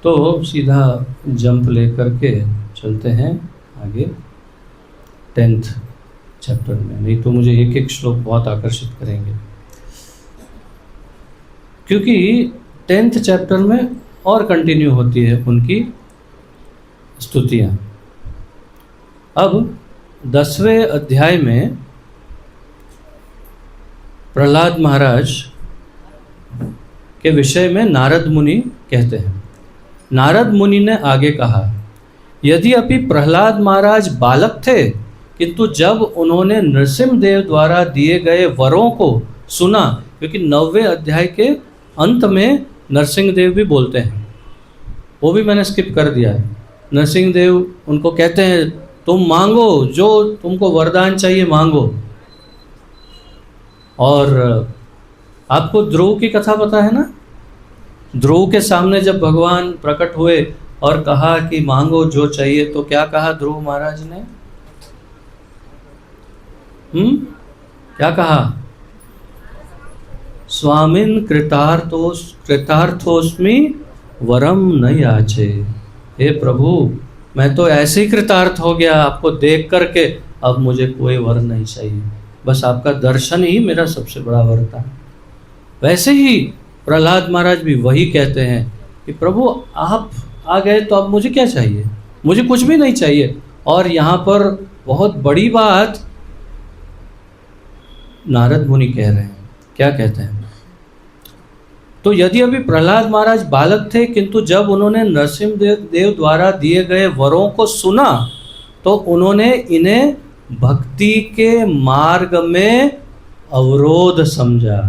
तो सीधा जंप लेकर के चलते हैं आगे 10th चैप्टर में, नहीं तो मुझे एक एक श्लोक बहुत आकर्षित करेंगे, क्योंकि 10th चैप्टर में और कंटिन्यू होती है उनकी स्तुतियाँ। अब 10वें अध्याय में प्रहलाद महाराज के विषय में नारद मुनि कहते हैं। नारद मुनि ने आगे कहा, यदि अभी प्रहलाद महाराज बालक थे, किंतु जब उन्होंने नरसिंहदेव द्वारा दिए गए वरों को सुना, क्योंकि 9वें अध्याय के अंत में नरसिंहदेव भी बोलते हैं, वो भी मैंने स्किप कर दिया है। नरसिंहदेव उनको कहते हैं तुम मांगो, जो तुमको वरदान चाहिए मांगो। और आपको ध्रुव की कथा पता है ना? ध्रुव के सामने जब भगवान प्रकट हुए और कहा कि मांगो जो चाहिए, तो क्या कहा ध्रुव महाराज ने? क्या कहा? स्वामिन कृतार्थोस्मि वरम न याचे। हे प्रभु, मैं तो ऐसे ही कृतार्थ हो गया आपको देख करके, अब मुझे कोई वर नहीं चाहिए, बस आपका दर्शन ही मेरा सबसे बड़ा वर था। वैसे ही प्रहलाद महाराज भी वही कहते हैं कि प्रभु आप आ गए तो अब मुझे क्या चाहिए, मुझे कुछ भी नहीं चाहिए। और यहाँ पर बहुत बड़ी बात नारद मुनि कह रहे हैं। क्या कहते हैं? तो यदि अभी प्रहलाद महाराज बालक थे, किंतु जब उन्होंने नरसिंहदेव द्वारा दिए गए वरों को सुना, तो उन्होंने इन्हें भक्ति के मार्ग में अवरोध समझा।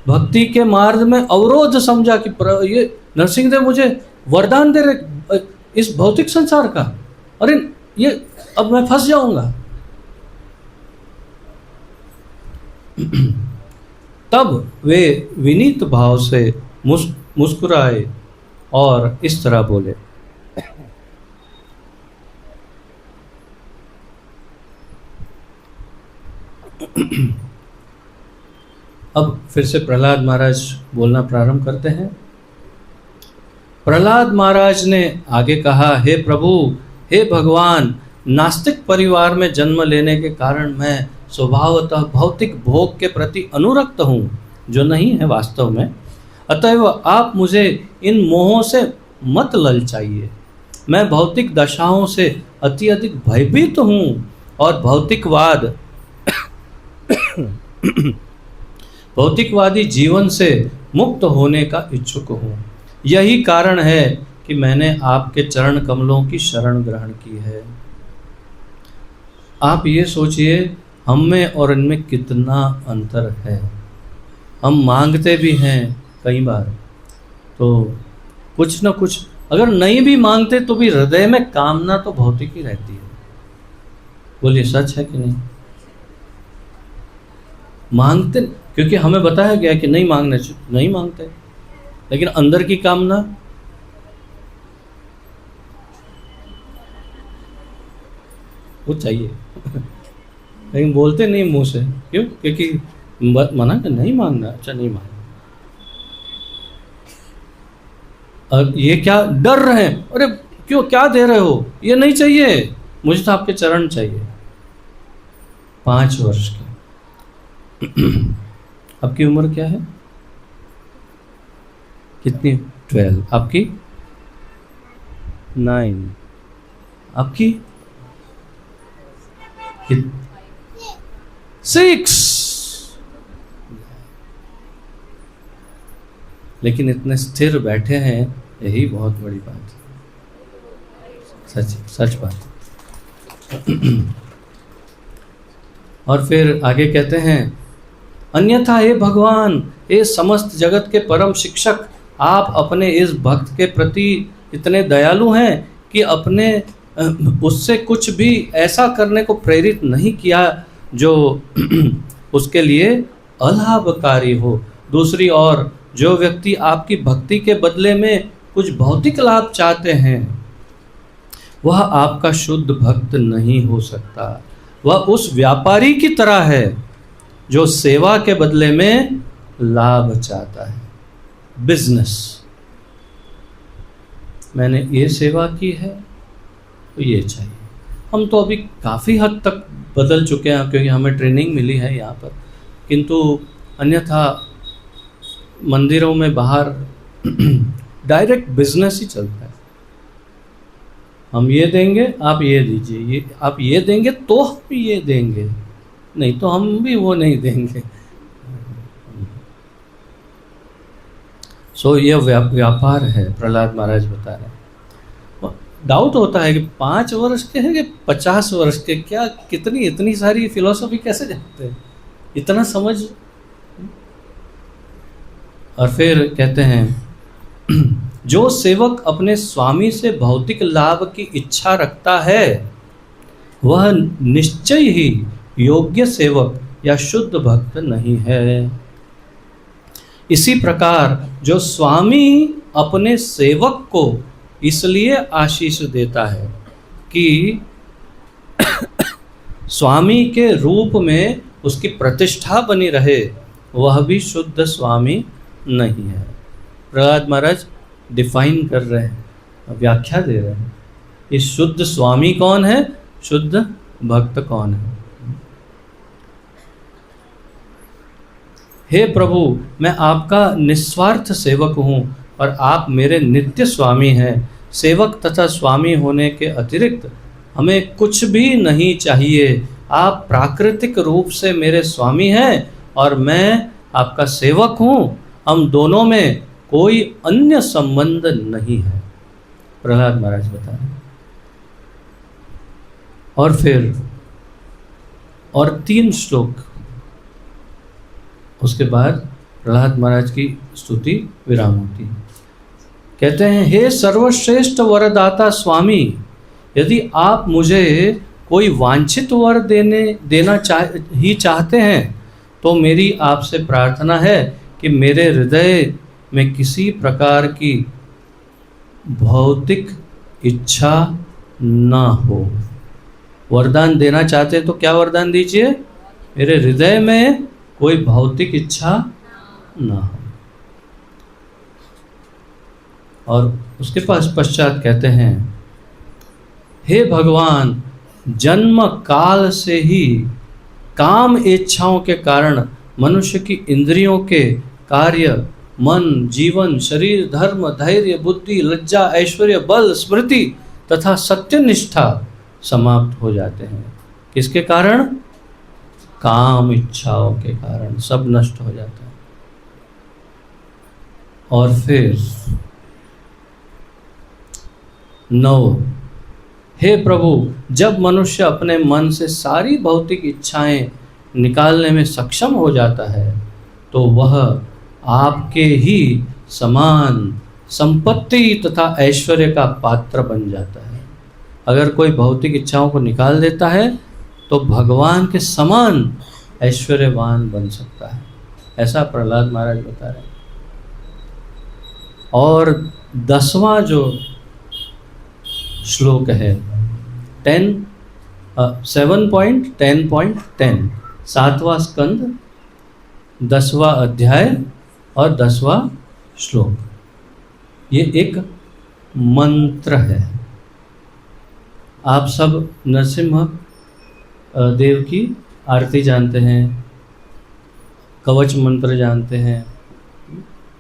भक्ति के मार्ग में अवरोध समझा कि ये नरसिंहदेव मुझे वरदान दे रहे इस भौतिक संसार का, अरे ये अब मैं फंस जाऊंगा। तब वे विनीत भाव से मुस्कुराए और इस तरह बोले। अब फिर से प्रहलाद महाराज बोलना प्रारंभ करते हैं। प्रहलाद महाराज ने आगे कहा, हे प्रभु, हे भगवान, नास्तिक परिवार में जन्म लेने के कारण मैं स्वभावतः भौतिक भोग के प्रति अनुरक्त हूँ, जो नहीं है वास्तव में। अतएव आप मुझे इन मोहों से मत ललचाइए। मैं भौतिक दशाओं से अत्यधिक भयभीत हूँ और भौतिकवादी जीवन से मुक्त होने का इच्छुक हूँ। यही कारण है कि मैंने आपके चरण कमलों की शरण ग्रहण की है। आप ये सोचिए, हम में और इनमें कितना अंतर है। हम मांगते भी हैं कई बार, तो कुछ न कुछ, अगर नहीं भी मांगते तो भी हृदय में कामना तो भौतिक ही रहती है। बोलिए, सच है कि नहीं? मांगते, क्योंकि हमें बताया गया कि नहीं मांगने, नहीं मांगते, लेकिन अंदर की कामना वो चाहिए। लेकिन बोलते नहीं मुंह से, क्यों? क्योंकि मना कर नहीं मांगना। अच्छा, नहीं मांगना। अब ये क्या डर रहे हैं? अरे क्यों, क्या दे रहे हो? ये नहीं चाहिए, मुझे तो आपके चरण चाहिए। 5 वर्ष के। आपकी उम्र क्या है? कितनी? 12। आपकी? 9। आपकी? 6। लेकिन इतने स्थिर बैठे हैं, यही बहुत बड़ी बात है। सच बात। और फिर आगे कहते हैं, अन्यथा हे भगवान, हे समस्त जगत के परम शिक्षक, आप अपने इस भक्त के प्रति इतने दयालु हैं कि अपने उससे कुछ भी ऐसा करने को प्रेरित नहीं किया जो उसके लिए अलाभकारी हो। दूसरी ओर जो व्यक्ति आपकी भक्ति के बदले में कुछ भौतिक लाभ चाहते हैं, वह आपका शुद्ध भक्त नहीं हो सकता। वह उस व्यापारी की तरह है जो सेवा के बदले में लाभ चाहता है। बिजनेस, मैंने ये सेवा की है तो ये चाहिए। हम तो अभी काफ़ी हद तक बदल चुके हैं क्योंकि हमें ट्रेनिंग मिली है यहाँ पर, किंतु अन्यथा मंदिरों में बाहर डायरेक्ट बिजनेस ही चलता है। हम ये देंगे, आप ये दीजिए, ये आप ये देंगे तो हम ये देंगे, नहीं तो हम भी वो नहीं देंगे। सो ये व्यापार है, प्रहलाद महाराज बता रहे हैं। डाउट होता है कि 5 वर्ष के हैं कि 50 वर्ष के, क्या कितनी इतनी सारी फिलॉसफी कैसे जानते हैं, इतना समझ। और फिर कहते हैं जो सेवक अपने स्वामी से भौतिक लाभ की इच्छा रखता है वह निश्चय ही योग्य सेवक या शुद्ध भक्त नहीं है। इसी प्रकार जो स्वामी अपने सेवक को इसलिए आशीष देता है कि स्वामी के रूप में उसकी प्रतिष्ठा बनी रहे, वह भी शुद्ध स्वामी नहीं है। प्रहलाद महाराज डिफाइन कर रहे हैं, व्याख्या दे रहे हैं कि शुद्ध स्वामी कौन है, शुद्ध भक्त कौन है। हे प्रभु, मैं आपका निस्वार्थ सेवक हूँ और आप मेरे नित्य स्वामी हैं। सेवक तथा स्वामी होने के अतिरिक्त हमें कुछ भी नहीं चाहिए। आप प्राकृतिक रूप से मेरे स्वामी हैं और मैं आपका सेवक हूँ। हम दोनों में कोई अन्य संबंध नहीं है, प्रहलाद महाराज बता रहे हैं। और फिर और 3 श्लोक उसके बाद प्रहलाद महाराज की स्तुति विराम होती है। कहते हैं, हे सर्वश्रेष्ठ वरदाता स्वामी, यदि आप मुझे कोई वांछित वर देना चाहते हैं तो मेरी आपसे प्रार्थना है कि मेरे हृदय में किसी प्रकार की भौतिक इच्छा ना हो। वरदान देना चाहते तो क्या वरदान दीजिए, मेरे हृदय में कोई भौतिक इच्छा ना हो। और उसके पश्चात कहते हैं, हे भगवान, जन्म काल से ही काम इच्छाओं के कारण मनुष्य की इंद्रियों के कार्य, मन, जीवन, शरीर, धर्म, धैर्य, बुद्धि, लज्जा, ऐश्वर्य, बल, स्मृति तथा सत्यनिष्ठा समाप्त हो जाते हैं। किसके कारण? काम इच्छाओं के कारण सब नष्ट हो जाता है। और फिर 9, हे प्रभु, जब मनुष्य अपने मन से सारी भौतिक इच्छाएं निकालने में सक्षम हो जाता है तो वह आपके ही समान संपत्ति तथा ऐश्वर्य का पात्र बन जाता है। अगर कोई भौतिक इच्छाओं को निकाल देता है तो भगवान के समान ऐश्वर्यवान बन सकता है, ऐसा प्रहलाद महाराज बता रहे हैं। और 10वां जो श्लोक है 7.10.10, 7वां स्कंद, 10वां अध्याय और 10वां श्लोक, ये एक मंत्र है। आप सब नरसिम्हा देव की आरती जानते हैं, कवच मंत्र जानते हैं,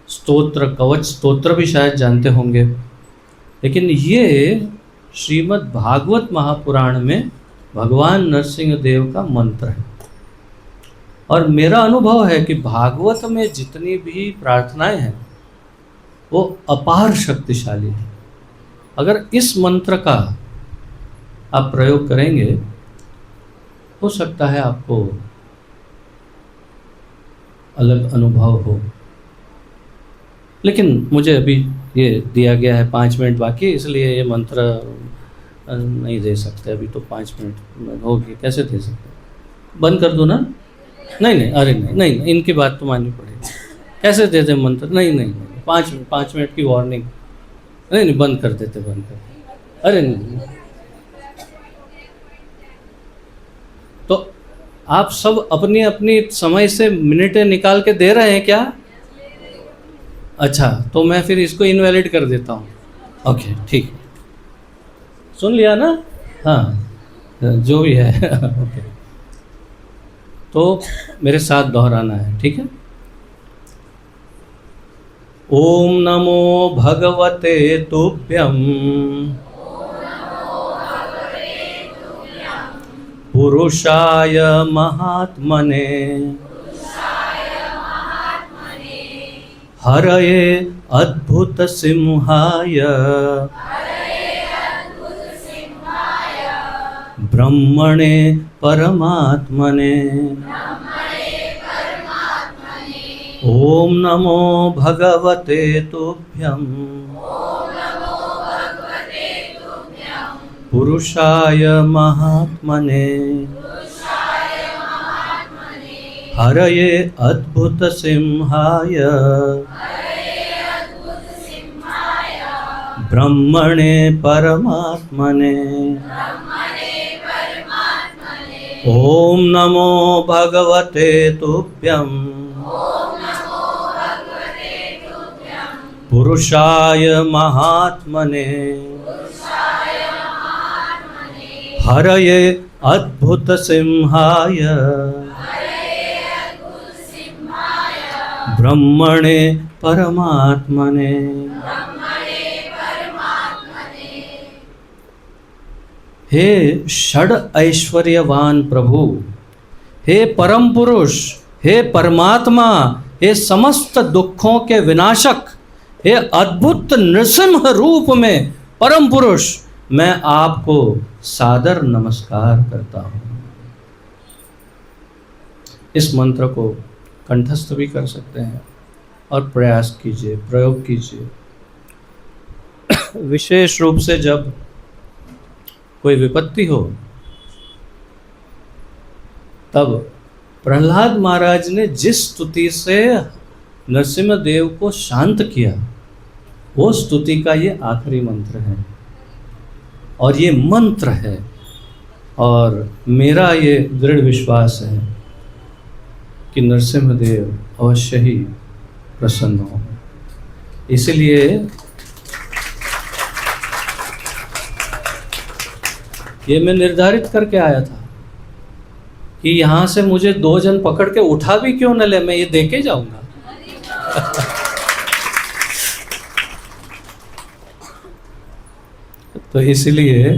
स्तोत्र, कवच स्तोत्र भी शायद जानते होंगे, लेकिन ये श्रीमद् भागवत महापुराण में भगवान नरसिंह देव का मंत्र है। और मेरा अनुभव है कि भागवत में जितनी भी प्रार्थनाएं हैं वो अपार शक्तिशाली है। अगर इस मंत्र का आप प्रयोग करेंगे हो सकता है आपको अलग अनुभव हो। लेकिन मुझे अभी ये दिया गया है 5 मिनट बाकी, इसलिए ये मंत्र नहीं दे सकते, अभी तो 5 मिनट हो गए, कैसे दे सकते? बंद कर दो ना? नहीं नहीं, अरे नहीं नहीं, इनकी बात तो माननी पड़ेगी। कैसे दे दे मंत्र? नहीं नहीं नहीं, 5 मिनट की वार्निंग। नहीं नहीं, बंद कर देते, बंद कर देते। अरे नहीं, तो आप सब अपनी अपनी समय से मिनटें निकाल के दे रहे हैं क्या? अच्छा, तो मैं फिर इसको इनवैलिड कर देता हूँ। ओके, ठीक है, सुन लिया ना? हाँ, जो भी है ओके, तो मेरे साथ दोहराना है, ठीक है? ओम नमो भगवते तुभ्यं पुरुषाय महात्मने हरये अद्भुत सिंहाय ब्रह्मणे परमात्मने ओम नमो भगवते तुभ्यं पुरुषाय महात्मने हरये अद्भुत सिंहाय ब्रह्मणे परमात्मने ओम नमो भगवते तुभ्यं पुरुषाय महात्मने हरये अद्भुत सिंहाय ब्रह्मणे परमात्मने। हे षड ऐश्वर्यवान प्रभु, हे परम पुरुष, हे परमात्मा, हे समस्त दुखों के विनाशक, हे अद्भुत नृसिंह रूप में परम पुरुष, मैं आपको सादर नमस्कार करता हूँ। इस मंत्र को कंठस्थ भी कर सकते हैं और प्रयास कीजिए, प्रयोग कीजिए। विशेष रूप से जब कोई विपत्ति हो, तब प्रहलाद महाराज ने जिस स्तुति से नरसिम्हा देव को शांत किया, वो स्तुति का ये आखिरी मंत्र है और ये मंत्र है। और मेरा ये दृढ़ विश्वास है कि नरसिम्हा देव अवश्य ही प्रसन्न हो। इसलिए ये मैं निर्धारित करके आया था कि यहाँ से मुझे 2 जन पकड़ के उठा भी क्यों न ले, मैं ये देके जाऊंगा। तो इसलिए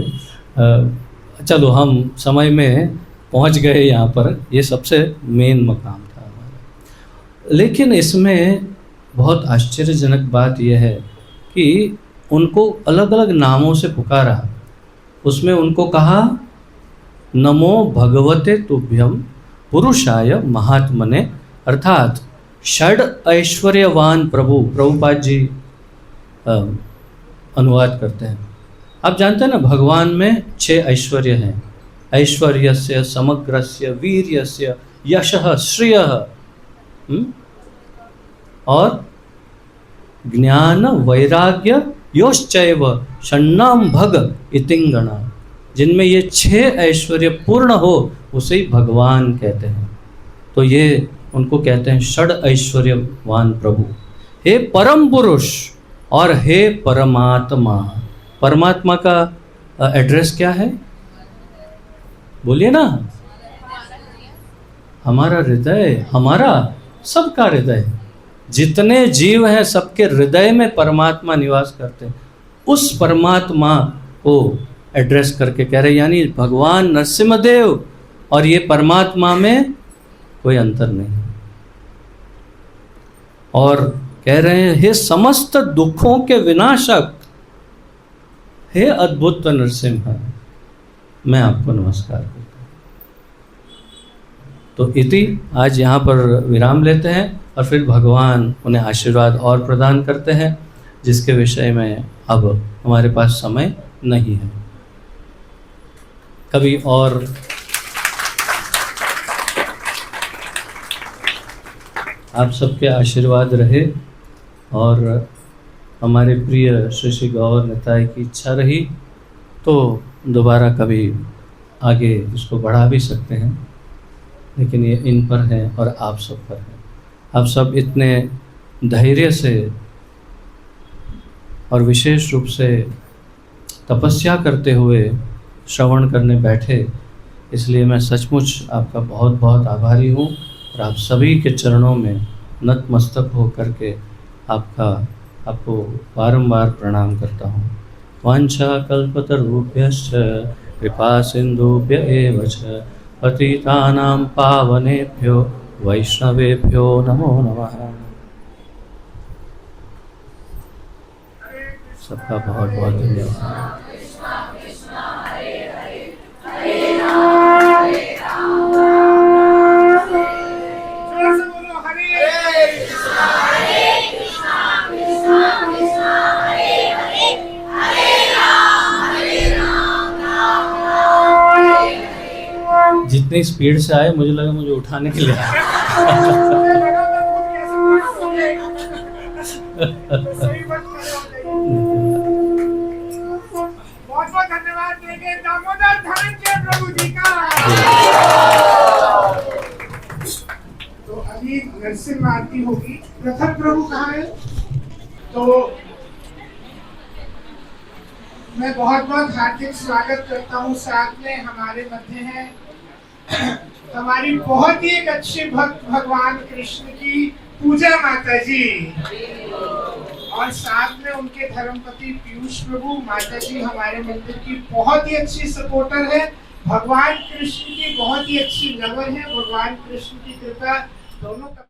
चलो, हम समय में पहुंच गए यहाँ पर, ये सबसे मेन मकाम था हमारा। लेकिन इसमें बहुत आश्चर्यजनक बात यह है कि उनको अलग अलग नामों से पुकारा। उसमें उनको कहा नमो भगवते तुभ्यं पुरुषाय महात्मने, अर्थात षड ऐश्वर्यवान प्रभु। प्रभुपाद जी अनुवाद करते हैं। आप जानते हैं ना, भगवान में 6 ऐश्वर्य हैं। ऐश्वर्यस्य, समग्रस्य, वीर्यस्य, यशः, श्रियः और ज्ञान वैराग्य योश्चैव षण्णाम भग इतिंगणा। जिनमें ये 6 ऐश्वर्य पूर्ण हो उसे ही भगवान कहते हैं। तो ये उनको कहते हैं षड ऐश्वर्यवान प्रभु। हे परम पुरुष और हे परमात्मा। परमात्मा का एड्रेस क्या है? बोलिए ना। हमारा हृदय, हमारा सबका हृदय, जितने जीव हैं सबके हृदय में परमात्मा निवास करते हैं। उस परमात्मा को एड्रेस करके कह रहे, यानी भगवान नरसिम्हदेव और ये परमात्मा में कोई अंतर नहीं। और कह रहे हैं, हे समस्त दुखों के विनाशक, हे अद्भुत नरसिम्हा, मैं आपको नमस्कार करता हूँ। तो इति आज यहाँ पर विराम लेते हैं और फिर भगवान उन्हें आशीर्वाद और प्रदान करते हैं, जिसके विषय में अब हमारे पास समय नहीं है। कभी और आप सबके आशीर्वाद रहे और हमारे प्रिय श्री श्री गौर निताय की इच्छा रही तो दोबारा कभी आगे इसको बढ़ा भी सकते हैं, लेकिन ये इन पर है और आप सब पर है। आप सब इतने धैर्य से और विशेष रूप से तपस्या करते हुए श्रवण करने बैठे, इसलिए मैं सचमुच आपका बहुत बहुत आभारी हूँ और आप सभी के चरणों में नतमस्तक हो करके आपको बारंबार प्रणाम करता हूँ। वांछा कल्पतरुभ्यश्च कृपा सिंधुभ्य एव च पतितानां पावनेभ्यो वैष्णवेभ्यो नमो नमः। सबका बहुत बहुत धन्यवाद। जितनी स्पीड से आए मुझे लगा मुझे उठाने के लिए
बहुत बहुत धन्यवाद देंगे दामोदर धनंजय प्रभु जी का। तो अभी नरसिंह आरती होगी। प्रथम प्रभु कहाँ है? तो मैं बहुत बहुत हार्दिक स्वागत करता हूँ। साथ में हमारे मध्य हैं हमारी बहुत ही एक अच्छी भक्त भगवान कृष्ण की पूजा माता जी, और साथ में उनके धर्मपति पीयूष प्रभु। माता जी हमारे मंदिर की बहुत ही अच्छी सपोर्टर है, भगवान कृष्ण की बहुत ही अच्छी लवर है। भगवान कृष्ण की कृपा दोनों का